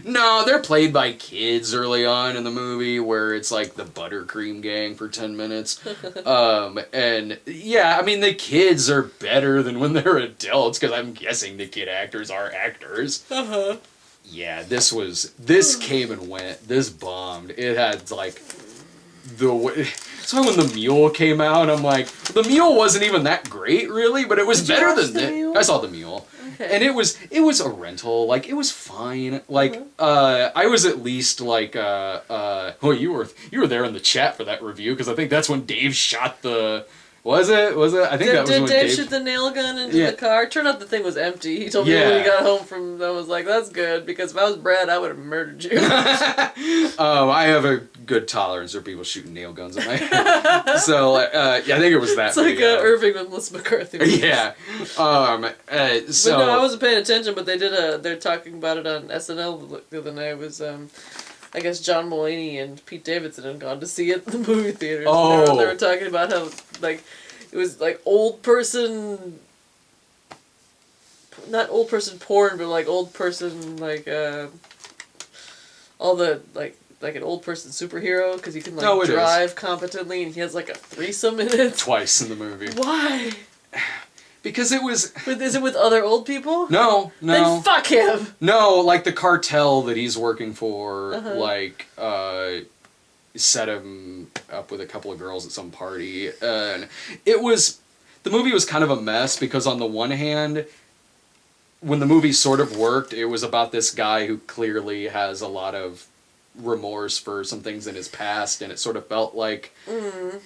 No, they're played by kids early on in the movie, where it's like the Buttercream Gang for 10 minutes. And yeah, I mean the kids are better than when they're adults because I'm guessing the kid actors are actors. Yeah, this came and went. This bombed. It had like so when the Mule came out, I'm like, the Mule wasn't even that great, really, but it was better than this. I saw the Mule, and it was a rental. Like it was fine. Like I was at least like well, you were there in the chat for that review because I think that's when Dave shot the. Was it? I think that was when Dave shoot the nail gun into the car? Turned out the thing was empty. He told me when he got home from. I was like, "That's good," because if I was Brad, I would have murdered you. I have a good tolerance for people shooting nail guns at my head. So yeah, I think it was that. It's like Irving with Melissa McCarthy. Yeah. So but no, I wasn't paying attention. But they're talking about it on SNL the other night. It was I guess John Mulaney and Pete Davidson had gone to see it in the movie theaters. Oh. They were talking about how like it was like old person, not old person porn, but like old person like all the like an old person superhero because he can like drive competently and he has like a threesome in it. Twice in the movie. Why? Because it was... Is it with other old people? No. Then fuck him! No, like the cartel that he's working for, like, set him up with a couple of girls at some party. And it was... The movie was kind of a mess because on the one hand, when the movie sort of worked, it was about this guy who clearly has a lot of remorse for some things in his past, and it sort of felt like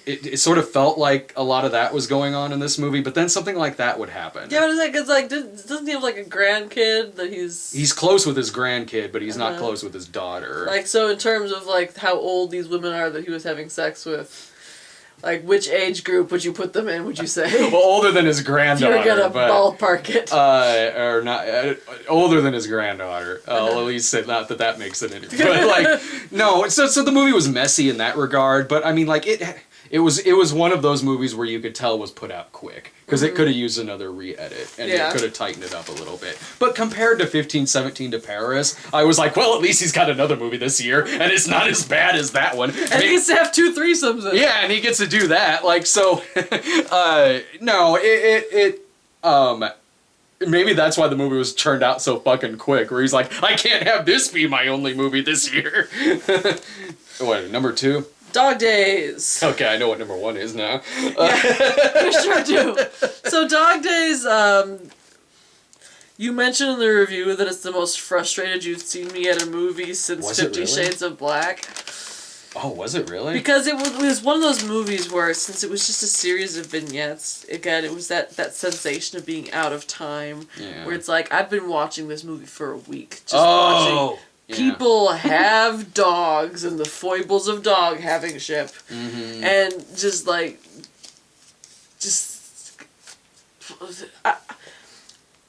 it sort of felt like a lot of that was going on in this movie, but then something like that would happen. Yeah, but is that because like doesn't he have like a grandkid that he's close with his grandkid, but he's not close with his daughter. Like, so in terms of like how old these women are that he was having sex with, like which age group would you put them in? Would you say? Well, older than his granddaughter. You're gonna ballpark it. Or not older than his granddaughter. I'll at least say not that makes it any. But like, no. So the movie was messy in that regard. But I mean, like it was one of those movies where you could tell was put out quick because it could have used another re-edit and it could have tightened it up a little bit. But compared to 1517 to Paris, I was like, well, at least he's got another movie this year, and it's not as bad as that one. And he gets to have 2 threesomes in it. Yeah, and he gets to do that. Like, so, no, maybe that's why the movie was turned out so fucking quick, where he's like, I can't have this be my only movie this year. What, number 2? Dog Days. Okay, I know what number 1 is now. Yeah, you sure do. So Dog Days, you mentioned in the review that it's the most frustrated you've seen me at a movie since 50 Shades of Black. Oh, was it really? Because it was one of those movies where, since it was just a series of vignettes, again, it was that sensation of being out of time, where it's like, I've been watching this movie for a week, just watching people have dogs and the foibles of dog having ship, and just like,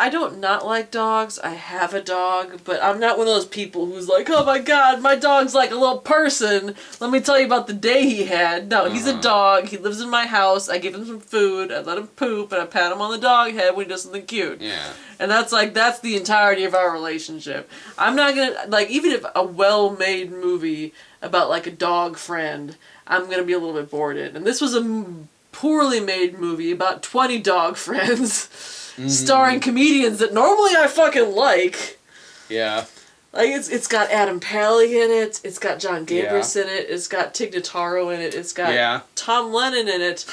I don't not like dogs. I have a dog, but I'm not one of those people who's like, oh my god, my dog's like a little person. Let me tell you about the day he had. No, he's a dog. He lives in my house. I give him some food. I let him poop, and I pat him on the dog head when he does something cute. Yeah. And that's the entirety of our relationship. I'm not gonna, like, even if a well-made movie about like a dog friend, I'm gonna be a little bit bored in. And this was a poorly made movie about 20 dog friends. Starring comedians that normally I fucking like. Yeah. Like, it's got Adam Pally in it, it's got John Gabris in it, it's got Tig Notaro in it, it's got Tom Lennon in it.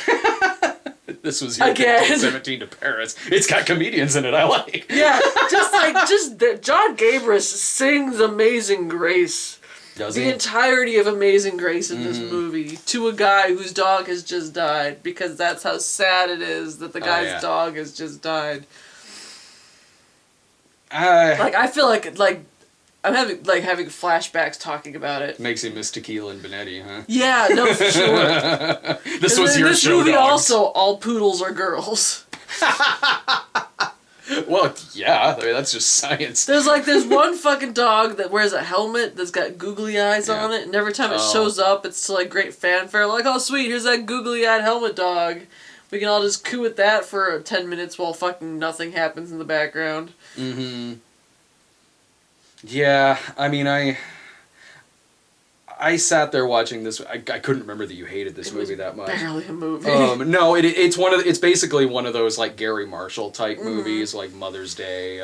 This was your Again. 17 to Paris. It's got comedians in it I like. Yeah, John Gabris sings Amazing Grace. Does the he? entirety of Amazing Grace in this movie to a guy whose dog has just died, because that's how sad it is that the guy's dog has just died. I feel like I'm having flashbacks talking about it. Makes you miss Tequila and Benetti, huh? Yeah, no, for sure. This was your show, this movie dogs. also, all poodles are girls. Well, yeah, I mean, that's just science. There's one fucking dog that wears a helmet that's got googly eyes on it, and every time it shows up, it's to great fanfare, like, oh sweet, here's that googly eyed helmet dog. We can all just coo at that for 10 minutes while fucking nothing happens in the background. Mm-hmm. Yeah, I mean, I sat there watching this. I couldn't remember that you hated this movie that much. Barely a movie. No, it's basically one of those Gary Marshall type movies, like Mother's Day,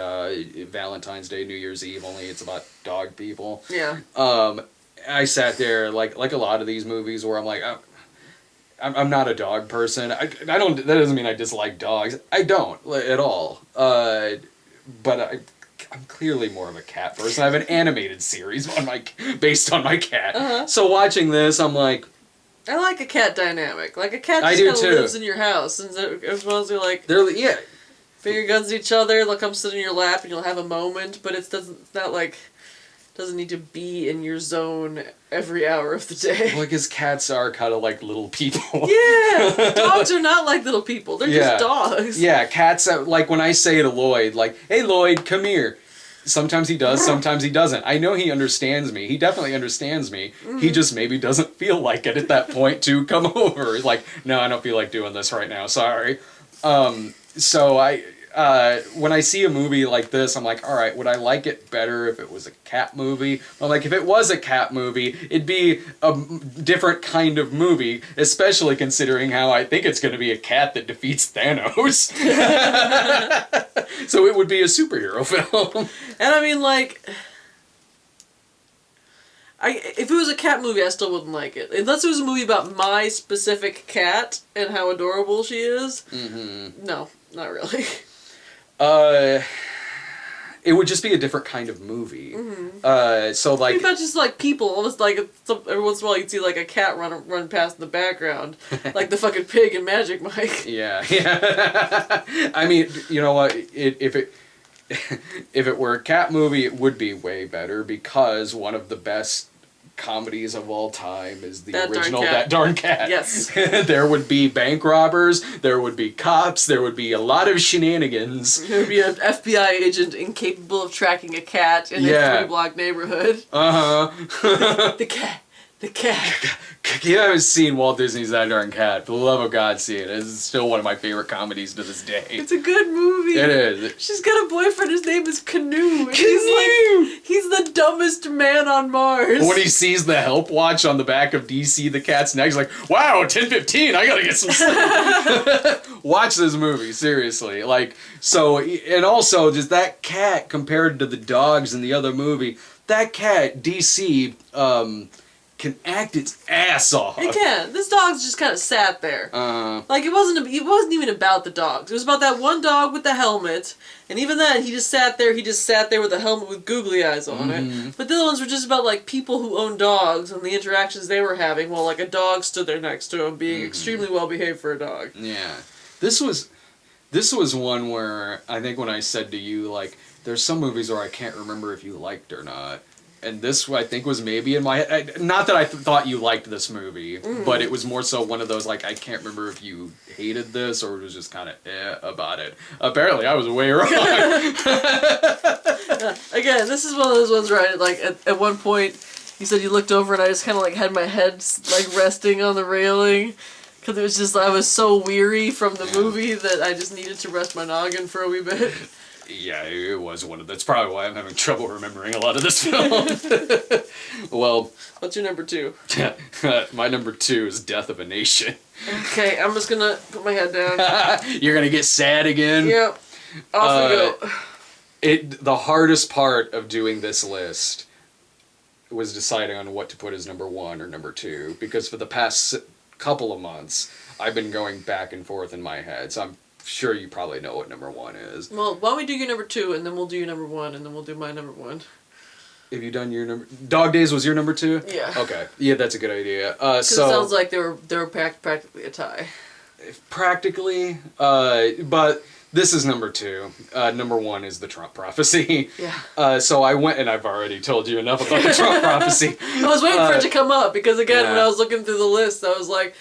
Valentine's Day, New Year's Eve. Only it's about dog people. Yeah. I sat there like a lot of these movies where I'm like, I'm not a dog person. I don't. That doesn't mean I dislike dogs. I don't at all. But I'm clearly more of a cat person. I have an animated series based on my cat. Uh-huh. So watching this, I'm like, I like a cat dynamic. Like a cat just kind of lives in your house, and as well as you're put your guns at each other. They'll come sit in your lap, and you'll have a moment. But it's not doesn't need to be in your zone every hour of the day. Well, because cats are kind of like little people. Yeah, dogs are not like little people. They're just dogs. Yeah, cats. When I say to Lloyd, "Hey Lloyd, come here." Sometimes he does, sometimes he doesn't. I know he understands me. He definitely understands me. Mm-hmm. He just maybe doesn't feel like it at that point to come over. He's like, no, I don't feel like doing this right now. Sorry. So when I see a movie like this, I'm like, all right, would I like it better if it was a cat movie? I'm like, if it was a cat movie, it'd be a different kind of movie, especially considering how I think it's going to be a cat that defeats Thanos. So it would be a superhero film. And I mean, if it was a cat movie, I still wouldn't like it. Unless it was a movie about my specific cat and how adorable she is. Mm-hmm. No, not really. It would just be a different kind of movie. Mm-hmm. Maybe about just people. Almost every once in a while you'd see a cat run past in the background, like the fucking pig in Magic Mike. Yeah. I mean, you know what? If it were a cat movie, it would be way better, because one of the best comedies of all time is the original That Darn Cat. Yes. There would be bank robbers, there would be cops, there would be a lot of shenanigans. There would be an FBI agent incapable of tracking a cat in a 3-block neighborhood. Uh-huh. The cat. You haven't seen Walt Disney's That Darn Cat. For the love of God, see it. It's still one of my favorite comedies to this day. It's a good movie. It is. She's got a boyfriend, his name is Canoe. He's the dumbest man on Mars. When he sees the help watch on the back of DC the cat's neck, he's like, wow, 10:15, I gotta get some sleep. Watch this movie, seriously. And also, just that cat compared to the dogs in the other movie, that cat, DC, can act its ass off. It can. This dog's just kind of sat there. It wasn't even about the dogs. It was about that one dog with the helmet, and even then, he just sat there. He just sat there with a helmet with googly eyes on it. But the other ones were just about people who own dogs and the interactions they were having while a dog stood there next to him, being extremely well behaved for a dog. Yeah, this was one where I think when I said to you there's some movies where I can't remember if you liked or not. And this, I think, was maybe in my head. Not that I thought you liked this movie, but it was more so one of those, I can't remember if you hated this or was just kind of about it. Apparently, I was way wrong. Again, this is one of those ones where at one point, you said you looked over and I just kind of had my head resting on the railing. Because it was just, I was so weary from the movie that I just needed to rest my noggin for a wee bit. Yeah, it was one of. That's probably why I'm having trouble remembering a lot of this film. Well, what's your number 2? My number 2 is Death of a Nation. Okay, I'm just gonna put my head down. You're gonna get sad again. Yep. Off we go. The hardest part of doing this list was deciding on what to put as number 1 or number 2, because for the past couple of months, I've been going back and forth in my head. So I'm sure you probably know what number 1 is. Well, why don't we do your number 2, and then we'll do your number 1, and then we'll do my number 1. Have you done your number? Dog Days was your number 2? Yeah. Okay. Yeah, that's a good idea. So it sounds like they were practically a tie. Practically, but this is number 2. Number 1 is the Trump prophecy. Yeah. So I went, and I've already told you enough about the Trump prophecy. I was waiting for it to come up because again, when yeah. I was looking through the list, I was like,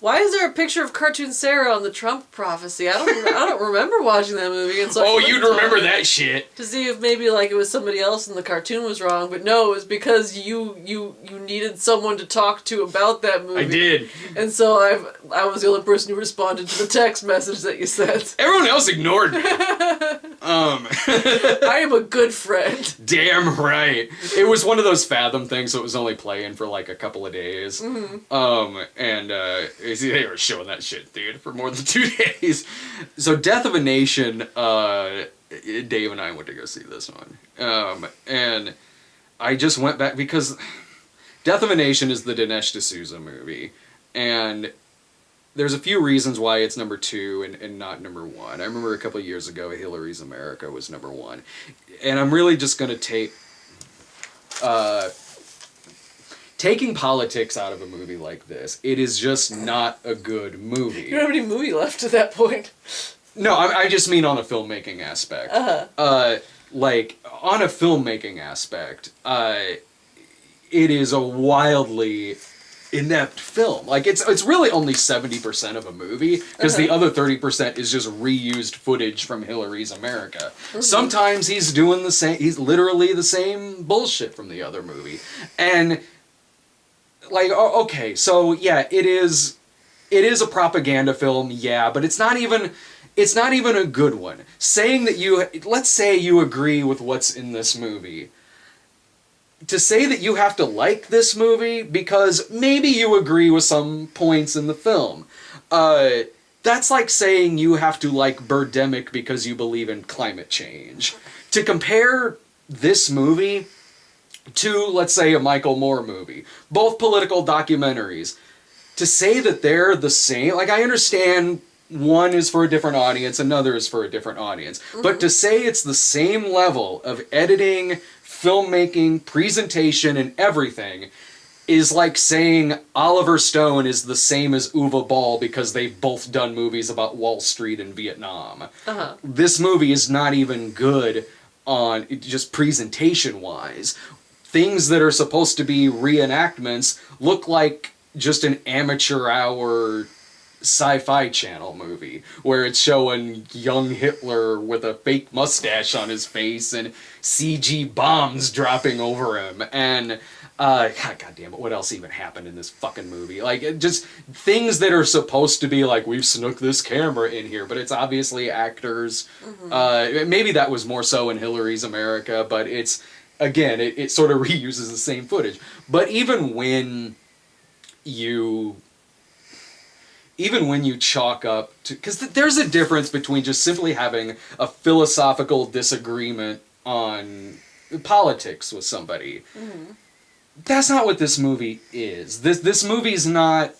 why is there a picture of Cartoon Sarah on the Trump prophecy? I don't remember watching that movie. And so oh, you'd remember that shit. To see if maybe like it was somebody else and the cartoon was wrong, but no, it was because you needed someone to talk to about that movie. I did. And so I was the only person who responded to the text message that you sent. Everyone else ignored me. I am a good friend. Damn right. It was one of those Fathom things, so it was only playing for like a couple of days. And they were showing that shit in theater for more than 2 days. So Death of a Nation, Dave and I went to go see this one. And I just went back because Death of a Nation is the Dinesh D'Souza movie. And there's a few reasons why it's number 2 and not number 1. I remember a couple of years ago, Hillary's America was number 1. And I'm really just going to take... taking politics out of a movie like this, it is just not a good movie. You don't have any movie left at that point. No, I just mean on a filmmaking aspect. Like, on a filmmaking aspect, it is a wildly inept film. Like, it's really only 70% of a movie, because the other 30% is just reused footage from Hillary's America. Sometimes he's doing the same, he's literally the same bullshit from the other movie. And... like, okay, so yeah, it is a propaganda film, yeah, but it's not even a good one. Saying that let's say you agree with what's in this movie. To say that you have to like this movie because maybe you agree with some points in the film. That's like saying you have to like Birdemic because you believe in climate change. To compare this movie to, let's say, a Michael Moore movie, both political documentaries, to say that they're the same, like, I understand one is for a different audience, another is for a different audience, but to say it's the same level of editing, filmmaking, presentation, and everything is like saying Oliver Stone is the same as Uwe Ball because they've both done movies about Wall Street and Vietnam. This movie is not even good on just presentation-wise. Things that are supposed to be reenactments look like just an amateur hour Sci-Fi Channel movie where it's showing young Hitler with a fake mustache on his face and CG bombs dropping over him. And God damn it, what else even happened in this fucking movie? Like, just things that are supposed to be like, we've snuck this camera in here, but it's obviously actors. Maybe that was more so in Hillary's America, but it's, again, it sort of reuses the same footage. But even when you chalk up to... because there's a difference between just simply having a philosophical disagreement on politics with somebody. That's not what this movie is. This movie's not...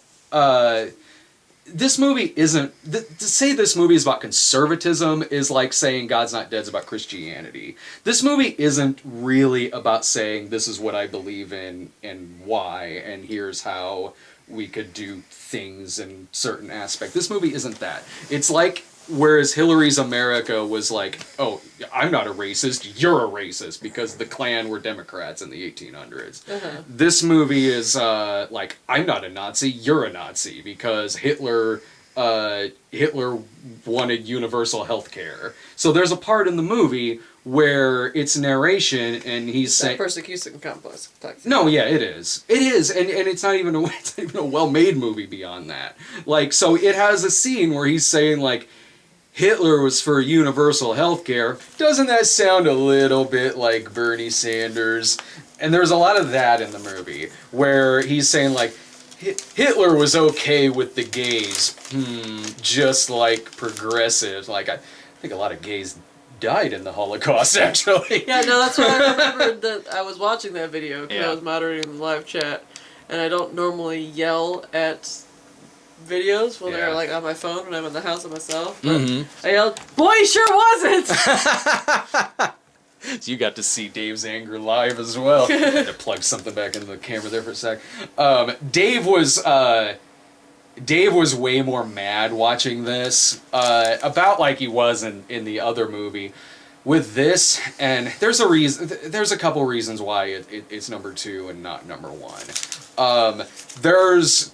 this movie isn't... to say this movie is about conservatism is like saying God's Not Dead's about Christianity. This movie isn't really about saying this is what I believe in and why, and here's how we could do things in certain aspect. This movie isn't that. It's like, whereas Hillary's America was like, oh, I'm not a racist, you're a racist, because the Klan were Democrats in the 1800s. This movie is like, I'm not a Nazi, you're a Nazi, because Hitler wanted universal health care. So there's a part in the movie where it's narration and he's saying... persecution complex. No, yeah, it is. It is, and it's not even a well-made movie beyond that. Like, so it has a scene where he's saying, like, Hitler was for universal health care. Doesn't that sound a little bit like Bernie Sanders? And there's a lot of that in the movie, where he's saying, like, Hitler was okay with the gays, just like progressives. Like, I think a lot of gays died in the Holocaust, actually. Yeah, no, that's what I remembered that I was watching that video, because I was moderating the live chat, and I don't normally yell at videos when Yeah. they're like on my phone when I'm in the house by myself. But Mm-hmm. I yelled, "Boy, he sure wasn't!" So you got to see Dave's anger live as well. I had to plug something back into the camera there for a sec. Dave was way more mad watching this, about like he was in the other movie. With this, and there's a couple reasons why it's number 2 and not number 1. There's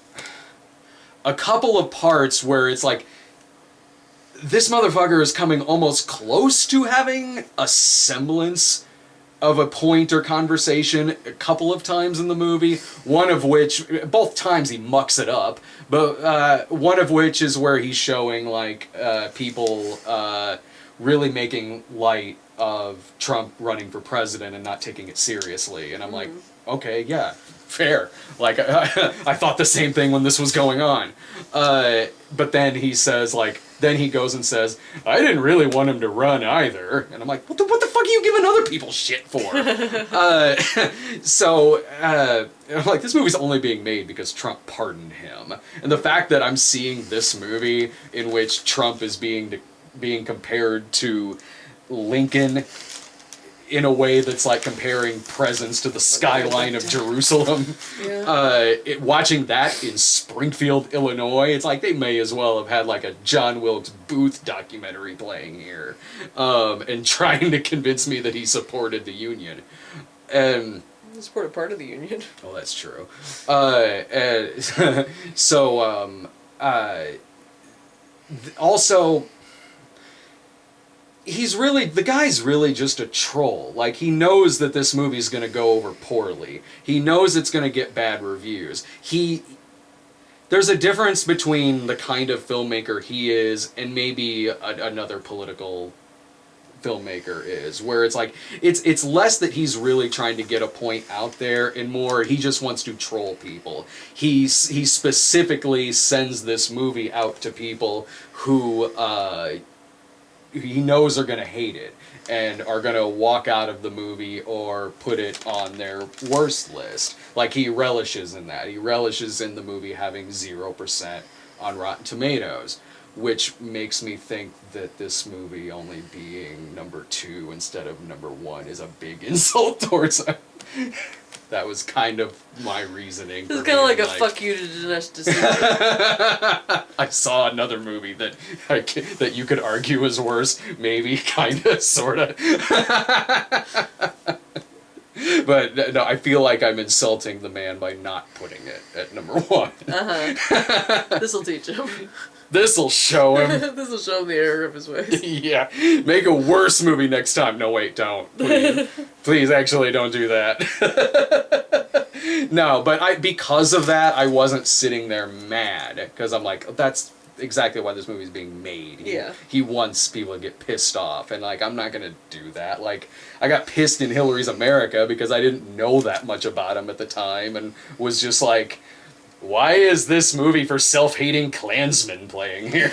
a couple of parts where it's like, this motherfucker is coming almost close to having a semblance of a point or conversation a couple of times in the movie, one of which, both times he mucks it up, but one of which is where he's showing like people really making light of Trump running for president and not taking it seriously, and I'm like, okay, yeah, fair. Like, I thought the same thing when this was going on. But then he says, like, then he goes and says, I didn't really want him to run either. And I'm like, what the fuck are you giving other people shit for? I'm like, this movie's only being made because Trump pardoned him. And the fact that I'm seeing this movie in which Trump is being compared to Lincoln in a way that's like comparing presents to the skyline of Jerusalem. Yeah. Watching that in Springfield, Illinois, it's like they may as well have had like a John Wilkes Booth documentary playing here, and trying to convince me that he supported the Union. And He supported part of the Union. well, that's true. Also, the guy's really just a troll. Like, he knows that this movie's gonna go over poorly. He knows it's gonna get bad reviews. There's a difference between the kind of filmmaker he is and maybe another political filmmaker is, where it's like, it's less that he's really trying to get a point out there, and more he just wants to troll people. He specifically sends this movie out to people who he knows are going to hate it and are going to walk out of the movie or put it on their worst list. Like, he relishes in that. He relishes in the movie having 0% on Rotten Tomatoes, which makes me think that this movie only being number 2 instead of number 1 is a big insult towards him. That was kind of my reasoning. It's kind of like a fuck you to Dinesh D'Souza. I saw another movie that you could argue is worse, maybe, kind of, sort of. But no, I feel like I'm insulting the man by not putting it at number 1. This'll teach him. This'll show him. This'll show him the error of his ways. Yeah, make a worse movie next time. No, wait, don't. Please, please, actually, don't do that. No, but because of that, I wasn't sitting there mad, because I'm like, that's exactly why this movie's being made. He wants people to get pissed off, and like, I'm not gonna do that. Like, I got pissed in Hillary's America because I didn't know that much about him at the time, and was just like, why is this movie for self-hating Klansmen playing here?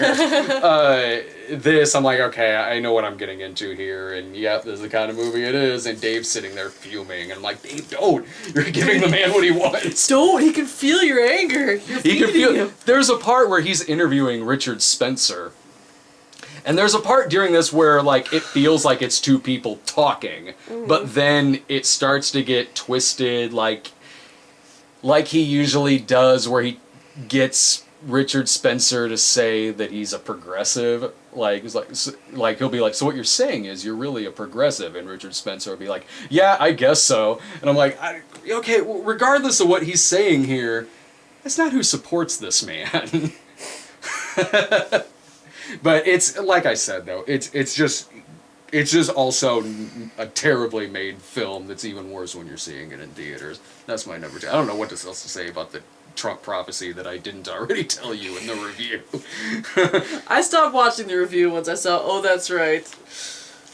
I'm like, okay, I know what I'm getting into here, and yep, this is the kind of movie it is, and Dave's sitting there fuming, and I'm like, Dave, don't! You're giving the man what he wants! Don't! He can feel your anger! He can feel him. There's a part where he's interviewing Richard Spencer, and there's a part during this where, like, it feels like it's two people talking, but then it starts to get twisted, like he usually does, where he gets Richard Spencer to say that he's a progressive. Like, he's like he'll be like, so what you're saying is you're really a progressive, and Richard Spencer will be like, yeah, I guess so. And I'm like, okay, well, regardless of what he's saying here, that's not who supports this man. But it's, like I said, though, it's just also a terribly made film that's even worse when you're seeing it in theaters. That's my number 2. I don't know what else to say about the Trump prophecy that I didn't already tell you in the review. I stopped watching the review once I saw, oh, that's right.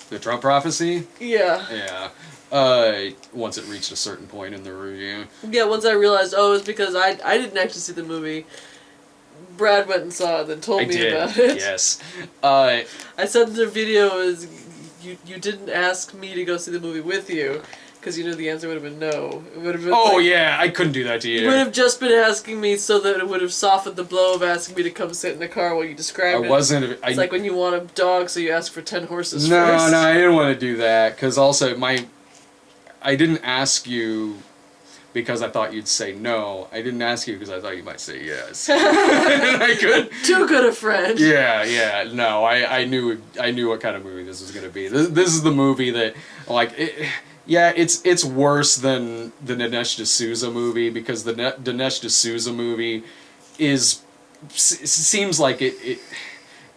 The Trump prophecy? Yeah. Yeah. Once it reached a certain point in the review. Yeah, once I realized, oh, it's because I didn't actually see the movie. Brad went and saw it and then told me about it. Yes. I said in the video is, you didn't ask me to go see the movie with you. because you knew the answer would have been no. It would have been. Oh like, yeah, I couldn't do that to you. You would have just been asking me so that it would have softened the blow of asking me to come sit in the car while you described it. I wasn't. It's like when you want a dog, so you ask for 10 horses No, first. I didn't want to do that because also I didn't ask you because I thought you'd say no. I didn't ask you because I thought you might say yes. I could. Too good a friend. Yeah. No, I knew what kind of movie this was gonna be. This is the movie that it's worse than the Dinesh D'Souza movie because the Dinesh D'Souza movie seems like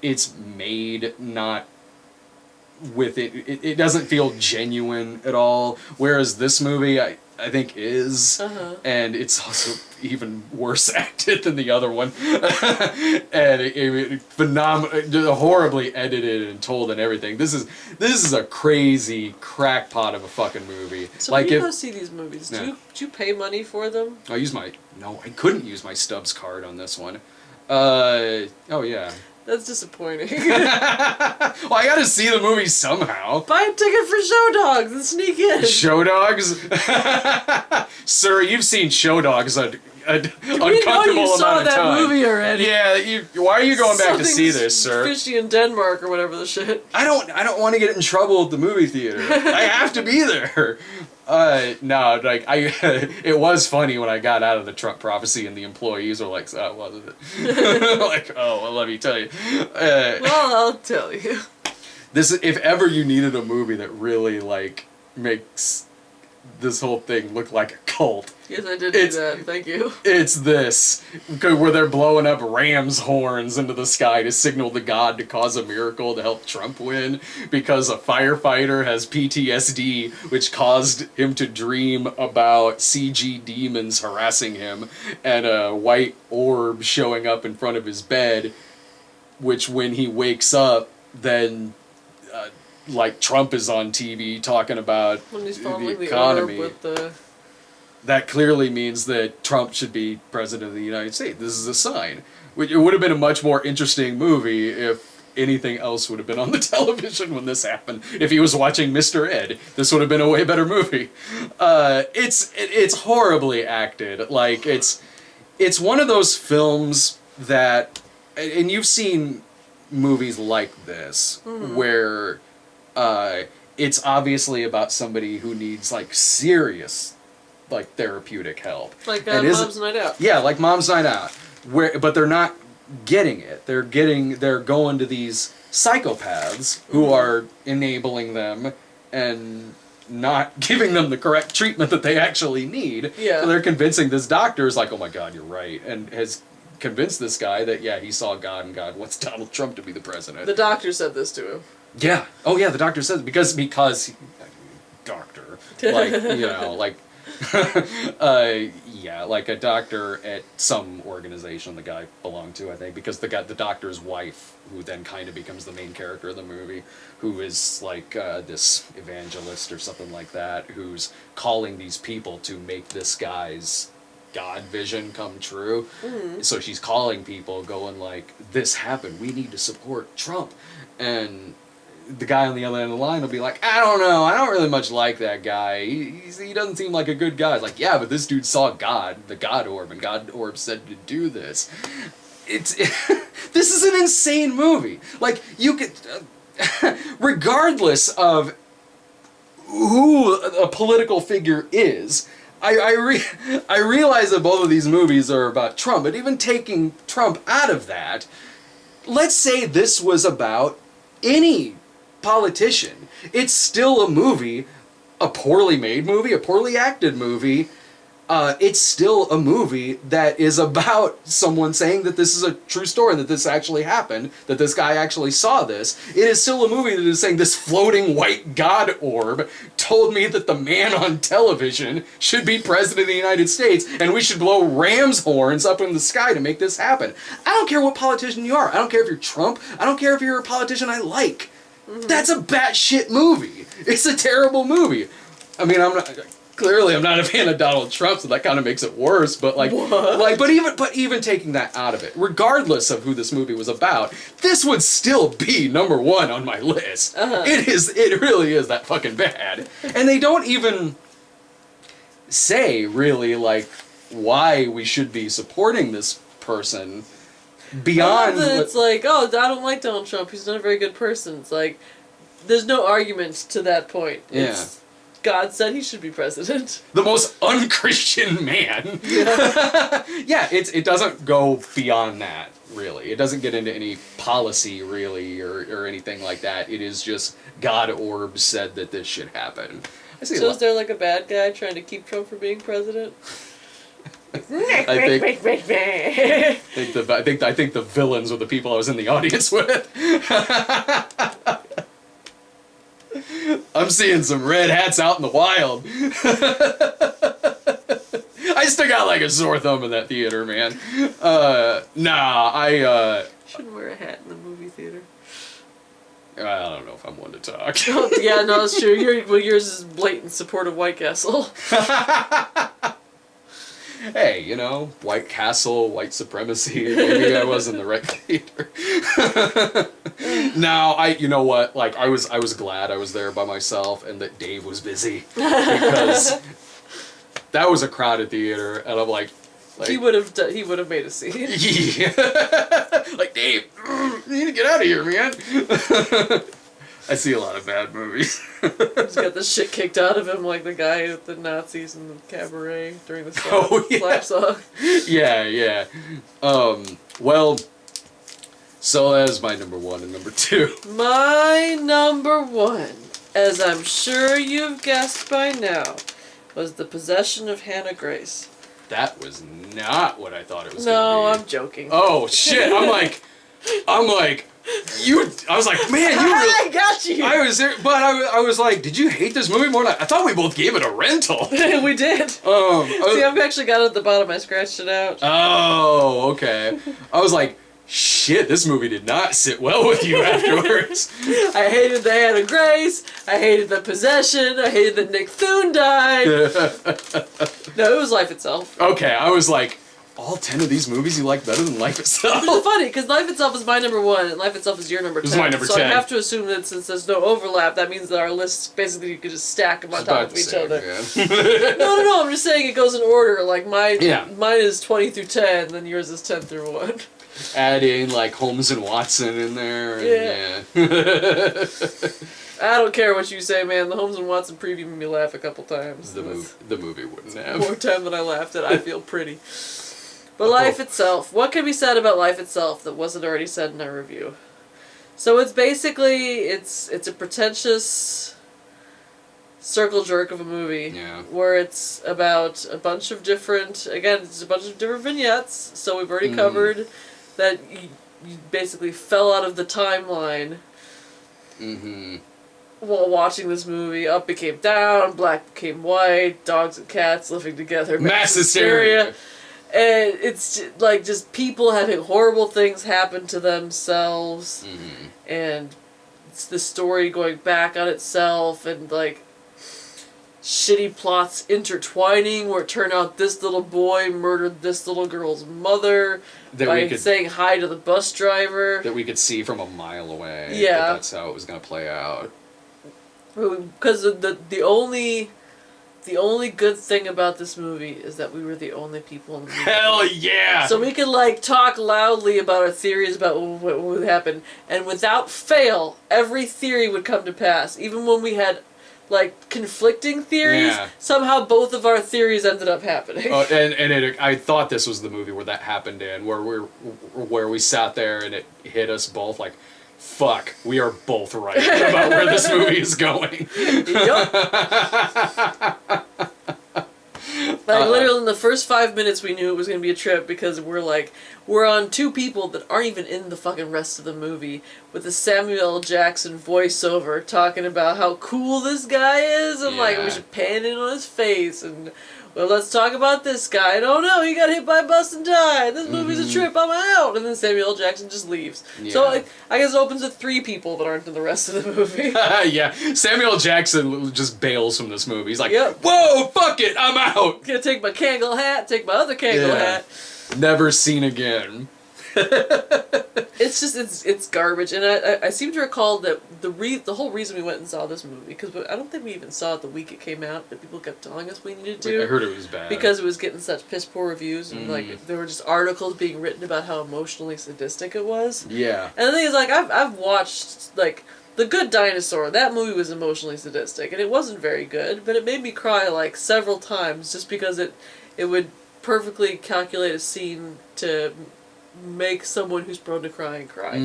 it's made not with it doesn't feel genuine at all, whereas this movie I think is, and it's also even worse acted than the other one, and it phenomenal, horribly edited and told and everything. This is a crazy crackpot of a fucking movie. So when you go see these movies, do you pay money for them? I couldn't use my Stubbs card on this one. Oh yeah. That's disappointing. Well, I gotta see the movie somehow. Buy a ticket for Show Dogs and sneak in. Show Dogs? Sir, you've seen Show Dogs an uncomfortable amount of time. We know you saw that movie already. Yeah, why are you going back to see this, sir? Fishy in Denmark or whatever the shit. I don't want to get in trouble at the movie theater. I have to be there. No, like it was funny when I got out of the Trump prophecy and the employees were like, "So wasn't it?" Like, oh, well, let me tell you. Well, I'll tell you. If ever you needed a movie that really like makes this whole thing look like a cult. Yes, I did do that. Thank you. It's this, where they're blowing up ram's horns into the sky to signal to God to cause a miracle to help Trump win, because a firefighter has PTSD, which caused him to dream about CG demons harassing him, and a white orb showing up in front of his bed, which when he wakes up, then... like Trump is on TV talking about when he's the economy. With the... That clearly means that Trump should be president of the United States. This is a sign. It would have been a much more interesting movie if anything else would have been on the television when this happened. If he was watching Mr. Ed, this would have been a way better movie. It's horribly acted. Like it's one of those films that, and you've seen movies like this where. It's obviously about somebody who needs like serious, like therapeutic help. Like Mom's Night Out. Yeah, like Mom's Night Out. But they're not getting it. They're going to these psychopaths who are enabling them and not giving them the correct treatment that they actually need. Yeah. So they're convincing this doctor is like, oh my God, you're right, and has convinced this guy that he saw God and God wants Donald Trump to be the president. The doctor said this to him. Yeah. Oh, yeah. The doctor says because doctor, like like a doctor at some organization the guy belonged to, I think, because the doctor's wife, who then kind of becomes the main character of the movie, who is like this evangelist or something like that, who's calling these people to make this guy's God vision come true. So she's calling people, going like, "This happened. We need to support Trump," and the guy on the other end of the line will be like, I don't know, I don't really much like that guy. He doesn't seem like a good guy. It's like, yeah, but this dude saw God, the God orb, and God orb said to do this. This is an insane movie. Like, you could, regardless of who a political figure is, I realize that both of these movies are about Trump, but even taking Trump out of that, let's say this was about any politician. It's still a movie, a poorly made movie, a poorly acted movie. It's still a movie that is about someone saying that this is a true story, that this actually happened, that this guy actually saw this. It is still a movie that is saying this floating white God orb told me that the man on television should be president of the United States and we should blow ram's horns up in the sky to make this happen. I don't care what politician you are. I don't care if you're Trump. I don't care if you're a politician I like. That's a batshit movie. It's a terrible movie. I mean, clearly I'm not a fan of Donald Trump, so that kind of makes it worse. But but even taking that out of it, regardless of who this movie was about, this would still be #1 on my list. It really is that fucking bad. And they don't even say really like why we should be supporting this person beyond. It's like, oh, I don't like Donald Trump. He's not a very good person. It's like, there's no argument to that point. It's, God said he should be president. The most unchristian man. Yeah. Yeah, it doesn't go beyond that, really. It doesn't get into any policy, really, or anything like that. It is just God Orb said that this should happen. So is there like a bad guy trying to keep Trump from being president? I think the villains were the people I was in the audience with. I'm seeing some red hats out in the wild. I still got like a sore thumb in that theater, man. Shouldn't wear a hat in the movie theater. I don't know if I'm one to talk. Oh, yeah, no, that's true. Yours is blatant support of White Castle. Hey, you know, White Castle, white supremacy. Maybe I was in the right theater. No, you know what? Like, I was glad I was there by myself and that Dave was busy because that was a crowded theater, and I'm like he would have made a scene. Yeah. Like, Dave, you need to get out of here, man. I see a lot of bad movies. He's got the shit kicked out of him like the guy with the Nazis in the cabaret during the slap song. Yeah. Well, so that's my number 1 and number 2. My number 1, as I'm sure you've guessed by now, was The Possession of Hannah Grace. That was not what I thought it was going to be. No, I'm joking. Oh, shit. I'm like, I was like, man, you really... I got you. I was there, but I was like, did you hate this movie more than I thought we both gave it a rental. We did. See, I've actually got it at the bottom. I scratched it out. Oh, okay. I was like, shit, this movie did not sit well with you afterwards. I hated the Hannah Grace. I hated the Possession. I hated that Nick Thune died. No, it was Life Itself. Okay, I was like, all 10 of these movies you like better than Life Itself? It's funny, because Life Itself is my number 1, and Life Itself is your number 10. This is my number 10. So I have to assume that since there's no overlap, that means that our lists, basically, you could just stack them on top of each other. Yeah. No, I'm just saying it goes in order. Like, mine is 20 through 10, then yours is 10 through 1. Add in, like, Holmes and Watson in there. And, yeah. I don't care what you say, man. The Holmes and Watson preview made me laugh a couple times. The movie wouldn't have. More time than I laughed at. I feel pretty. But Life Itself. What can be said about Life Itself that wasn't already said in our review? So it's basically, it's a pretentious circle jerk of a movie. Yeah. Where it's about a bunch of different, it's a bunch of different vignettes. So we've already covered that you basically fell out of the timeline. While watching this movie. Up became down, black became white, dogs and cats living together. Mass hysteria. And it's like just people having horrible things happen to themselves, and it's the story going back on itself, and like shitty plots intertwining where it turned out this little boy murdered this little girl's mother by saying hi to the bus driver. That we could see from a mile away. Yeah. That's how it was going to play out. Because the only good thing about this movie is that we were the only people in the movie. Hell yeah! So we could like talk loudly about our theories about what would happen, and without fail, every theory would come to pass. Even when we had like conflicting theories, somehow both of our theories ended up happening. I thought this was the movie where that happened in, where we sat there and it hit us both like, fuck, we are both right about where this movie is going. Like literally in the first 5 minutes we knew it was going to be a trip because we're on 2 people that aren't even in the fucking rest of the movie with the Samuel L. Jackson voiceover talking about how cool this guy is and like we should pan in on his face and well, let's talk about this guy. And, oh no, he got hit by a bus and died. This movie's a trip. I'm out. And then Samuel L. Jackson just leaves. Yeah. So I guess it opens with 3 people that aren't in the rest of the movie. Yeah, Samuel L. Jackson just bails from this movie. He's like, whoa, fuck it, I'm out. Gonna take my Kangol hat, take my other Kangol hat. Never seen again. It's garbage, and I seem to recall that the whole reason we went and saw this movie, because I don't think we even saw it the week it came out, but people kept telling us we needed to. I heard it was bad because it was getting such piss poor reviews, and like there were just articles being written about how emotionally sadistic it was. Yeah. And the thing is, like, I've watched like The Good Dinosaur. That movie was emotionally sadistic, and it wasn't very good, but it made me cry like several times just because it would perfectly calculate a scene to make someone who's prone to crying cry.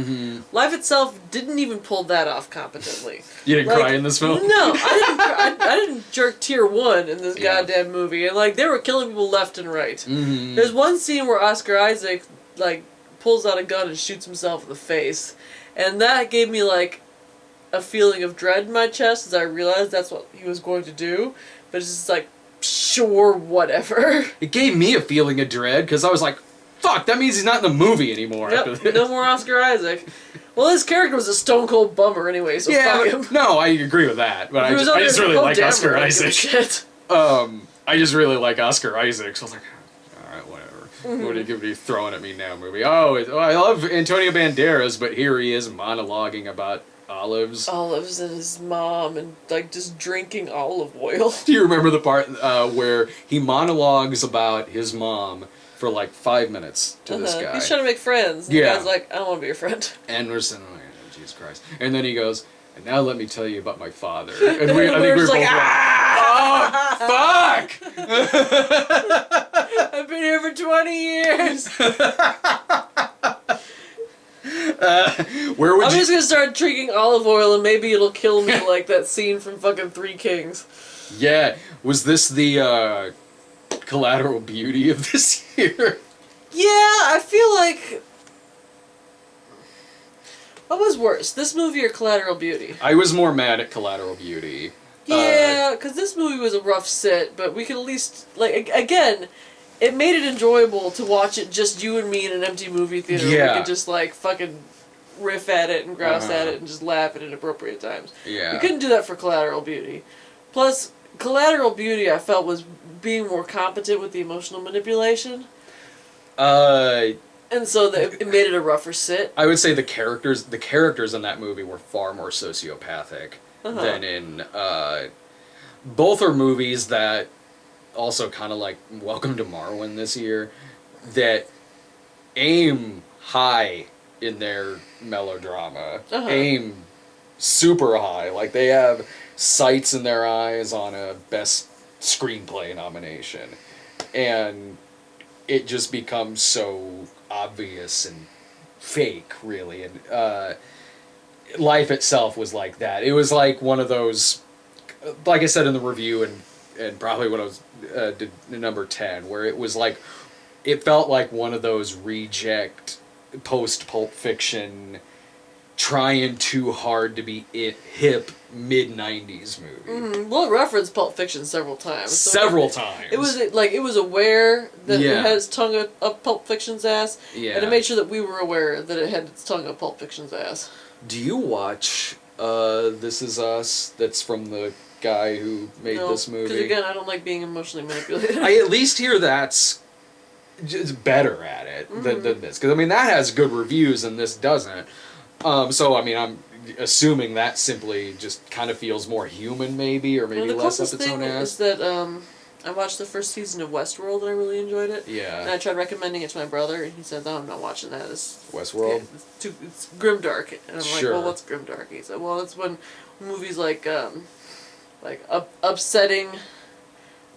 Life Itself didn't even pull that off competently. You didn't cry in this film? No, I didn't jerk tier 1 in this goddamn movie, and like they were killing people left and right. There's one scene where Oscar Isaac like pulls out a gun and shoots himself in the face, and that gave me like a feeling of dread in my chest as I realized that's what he was going to do. But it's just like, sure, whatever. It gave me a feeling of dread because I was like, fuck, that means he's not in the movie anymore. Yep, no more Oscar Isaac. Well, his character was a stone cold bummer anyway, so fuck him. No, I agree with that, but I just really like Oscar Isaac. Shit. I just really like Oscar Isaac, so I was like, alright, whatever. What are you going to be throwing at me now, movie? Oh, I love Antonio Banderas, but here he is monologuing about olives. Olives and his mom and like just drinking olive oil. Do you remember the part where he monologues about his mom for like 5 minutes to this guy? He's trying to make friends. And the guy's like, I don't want to be your friend. And we're saying, oh, Jesus Christ. And then he goes, and now let me tell you about my father. And I think we were both like, oh, fuck! I've been here for 20 years. Where would I'm just gonna start drinking olive oil and maybe it'll kill me like that scene from fucking Three Kings. Yeah. Was this the collateral beauty of this year? Yeah, I feel like... What was worse, this movie or Collateral Beauty? I was more mad at Collateral Beauty. Yeah, because this movie was a rough sit, but we could at least, like, again, it made it enjoyable to watch it just you and me in an empty movie theater. Yeah. We could just, like, fucking riff at it and grouse at it and just laugh at inappropriate times. Yeah. We couldn't do that for Collateral Beauty. Plus, Collateral Beauty, I felt, was being more competent with the emotional manipulation. And so it made it a rougher sit. I would say the characters in that movie were far more sociopathic than in... both are movies that also kind of like Welcome to Marwen this year, that aim high in their melodrama. Aim super high. Like, they have sights in their eyes on a Best Screenplay nomination. And it just becomes so obvious and fake, really. And Life Itself was like that. It was like one of those, like I said in the review, and probably when I was did number 10, where it was like, it felt like one of those reject post-Pulp Fiction, trying too hard to be hip mid-90s movie. Well, it referenced Pulp Fiction several times. So several times. It was like, it was aware that it had its tongue up Pulp Fiction's ass, and it made sure that we were aware that it had its tongue up Pulp Fiction's ass. Do you watch This Is Us? That's from the guy who made this movie. Because again, I don't like being emotionally manipulated. I at least hear that's just better at it than this. Because, I mean, that has good reviews and this doesn't. So, I mean, I'm assuming that simply just kind of feels more human, maybe, or maybe less up its own ass. The closest thing is that I watched the first season of Westworld and I really enjoyed it. Yeah. And I tried recommending it to my brother, and he said, "No, I'm not watching that. It's Westworld? Yeah, it's grimdark." And I'm Sure. like, "Well, what's grimdark?" He said, "Well, it's when movies like upsetting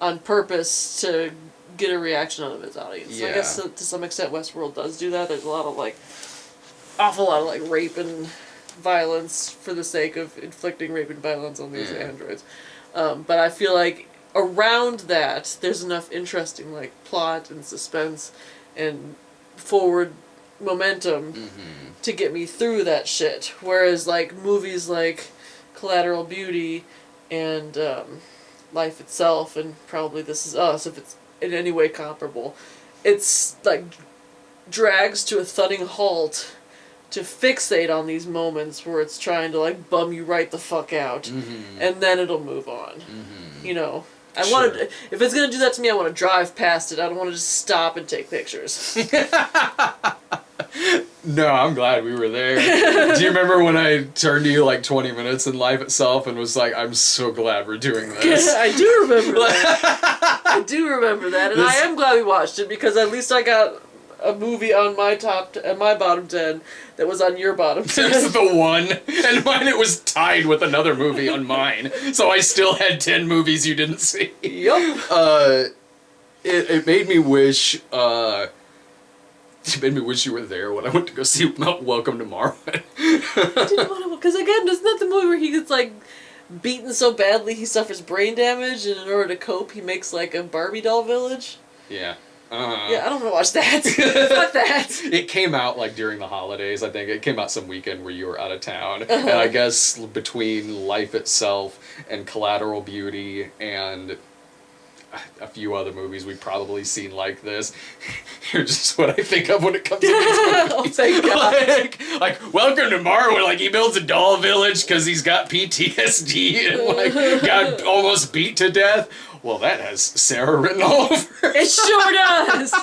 on purpose to get a reaction out of its audience." Yeah. So I guess to some extent Westworld does do that. There's a lot of awful lot of rape and violence for the sake of inflicting rape and violence on these androids. But I feel like around that, there's enough interesting plot and suspense and forward momentum to get me through that shit. Whereas movies like Collateral Beauty and Life Itself, and probably This Is Us, if it's in any way comparable, it's drags to a thudding halt to fixate on these moments where it's trying to bum you right the fuck out, and then it'll move on. You know, I want to. If it's gonna do that to me, I want to drive past it. I don't want to just stop and take pictures. No, I'm glad we were there. Do you remember when I turned to you like 20 minutes in life itself and was like, I'm so glad we're doing this? I do remember that. I do remember that, and I am glad we watched it because at least I got a movie on my my bottom 10 that was on your bottom 10. There's the one, and mine it was tied with another movie on mine, so I still had 10 movies you didn't see. Yup. It made me wish. It made me wish you were there when I went to go see Welcome to Marwen. I didn't want to, because again, isn't that the movie where he gets like beaten so badly he suffers brain damage, and in order to cope, he makes like a Barbie doll village? Yeah. Yeah, I don't want to watch that. Fuck that. It came out like during the holidays. I think it came out some weekend where you were out of town, and I guess between Life Itself and Collateral Beauty and a few other movies we've probably seen like this, you're just what I think of when it comes to these movies. Oh, thank God. like Welcome to Marwen, like he builds a doll village because he's got PTSD and like got almost beat to death. Well, that has Sarah written all over it. It sure does.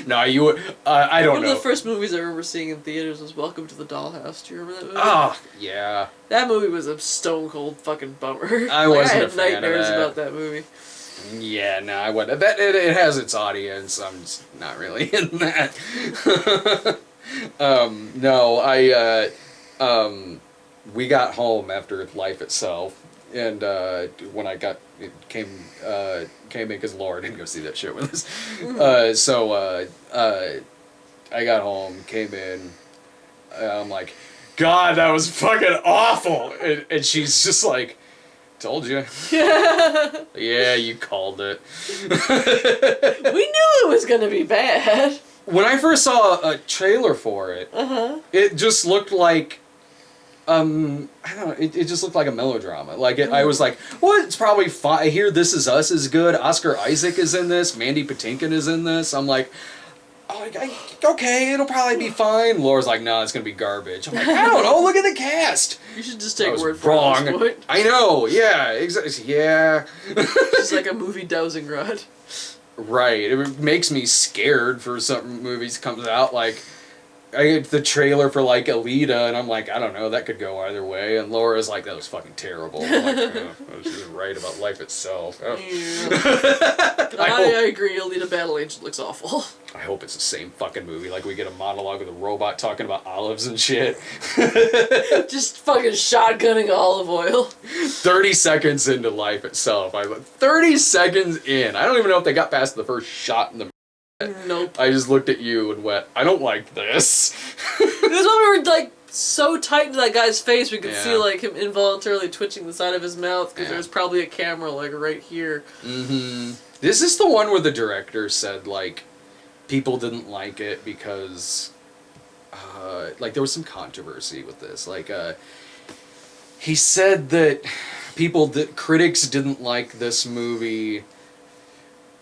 No, I don't know. One of the first movies I remember seeing in theaters was Welcome to the Dollhouse. Do you remember that movie? Oh, yeah. That movie was a stone cold fucking bummer. I wasn't a fan of I had nightmares that. about that movie. Yeah, no, I wouldn't. It has its audience. I'm just not really in that. We got home after Life Itself, and when I came in because Laura didn't go see that shit with us. I got home, came in, I'm like, God, that was fucking awful, and she's just like, told you. Yeah, you called it. We knew it was gonna be bad. When I first saw a trailer for it, it just looked like, I don't know, it just looked like a melodrama. Like, I was like, well, it's probably fine. I hear This Is Us is good. Oscar Isaac is in this. Mandy Patinkin is in this. I'm like, okay, it'll probably be fine. Laura's like, no, it's going to be garbage. I'm like, I don't know, look at the cast. You should just take word for wrong. it at this point. I know, yeah, exactly, yeah. It's like a movie dowsing rod. Right, it makes me scared for some movies comes out, like, I get the trailer for, like, Alita, and I'm like, I don't know, that could go either way, and Laura's like, that was fucking terrible. I'm like, oh, she's right about Life Itself. Oh. Yeah. I agree, Alita Battle Angel looks awful. I hope it's the same fucking movie, like we get a monologue with a robot talking about olives and shit. Just fucking shotgunning olive oil. 30 seconds into Life Itself. 30 seconds in. I don't even know if they got past the first shot in the. Nope. I just looked at you and went, I don't like this. It was when we were like so tight to that guy's face we could see like him involuntarily twitching the side of his mouth because there's probably a camera like right here. Mm-hmm. This is the one where the director said like people didn't like it because like there was some controversy with this. Like he said that critics didn't like this movie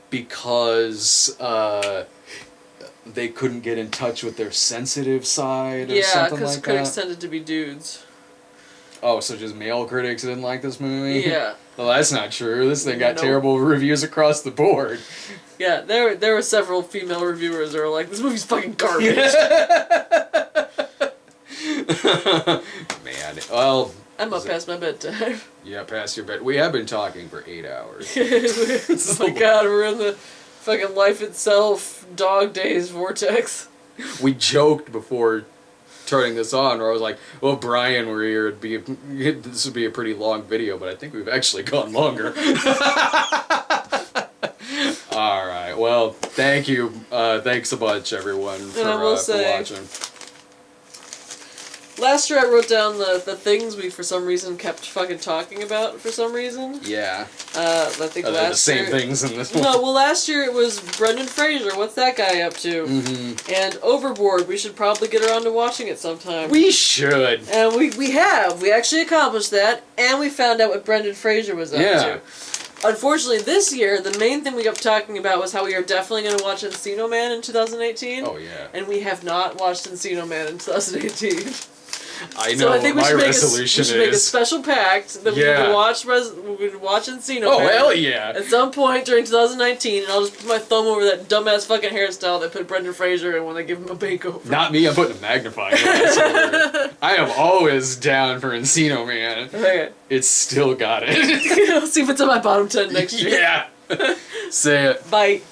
because they couldn't get in touch with their sensitive side or something like that. Yeah, because critics tended to be dudes. Oh, so just male critics didn't like this movie? Yeah. Well, that's not true. This thing got terrible reviews across the board. Yeah, there were several female reviewers that were like, this movie's fucking garbage. Man, well... I'm up past my bedtime. Yeah, past your bed. We have been talking for 8 hours. Oh my god, we're in the fucking Life Itself Dog Days vortex. We joked before turning this on, where I was like, well, Brian were here, this would be a pretty long video, but I think we've actually gone longer. Alright, well, thank you. Thanks a bunch, everyone, for watching. Last year I wrote down the things we for some reason kept fucking talking about for some reason. Yeah. I think the same things in this one. No, well last year it was Brendan Fraser. What's that guy up to? Mm-hmm. And Overboard. We should probably get around to watching it sometime. We should. And we have. We actually accomplished that, and we found out what Brendan Fraser was up to. Unfortunately, this year, the main thing we kept talking about was how we are definitely going to watch Encino Man in 2018. Oh, yeah. And we have not watched Encino Man in 2018. I know So I think we what my should, resolution we should make a is. special pact that we Yeah. can watch Encino Oh, Man hell yeah. at some point during 2019, and I'll just put my thumb over that dumbass fucking hairstyle they put Brendan Fraser in when they give him a makeover. Not me, I'm putting a magnifying glass over it. I am always down for Encino Man. Okay. It's still got it. I'll see if it's in my bottom 10 next year. Yeah. Say it. Bye.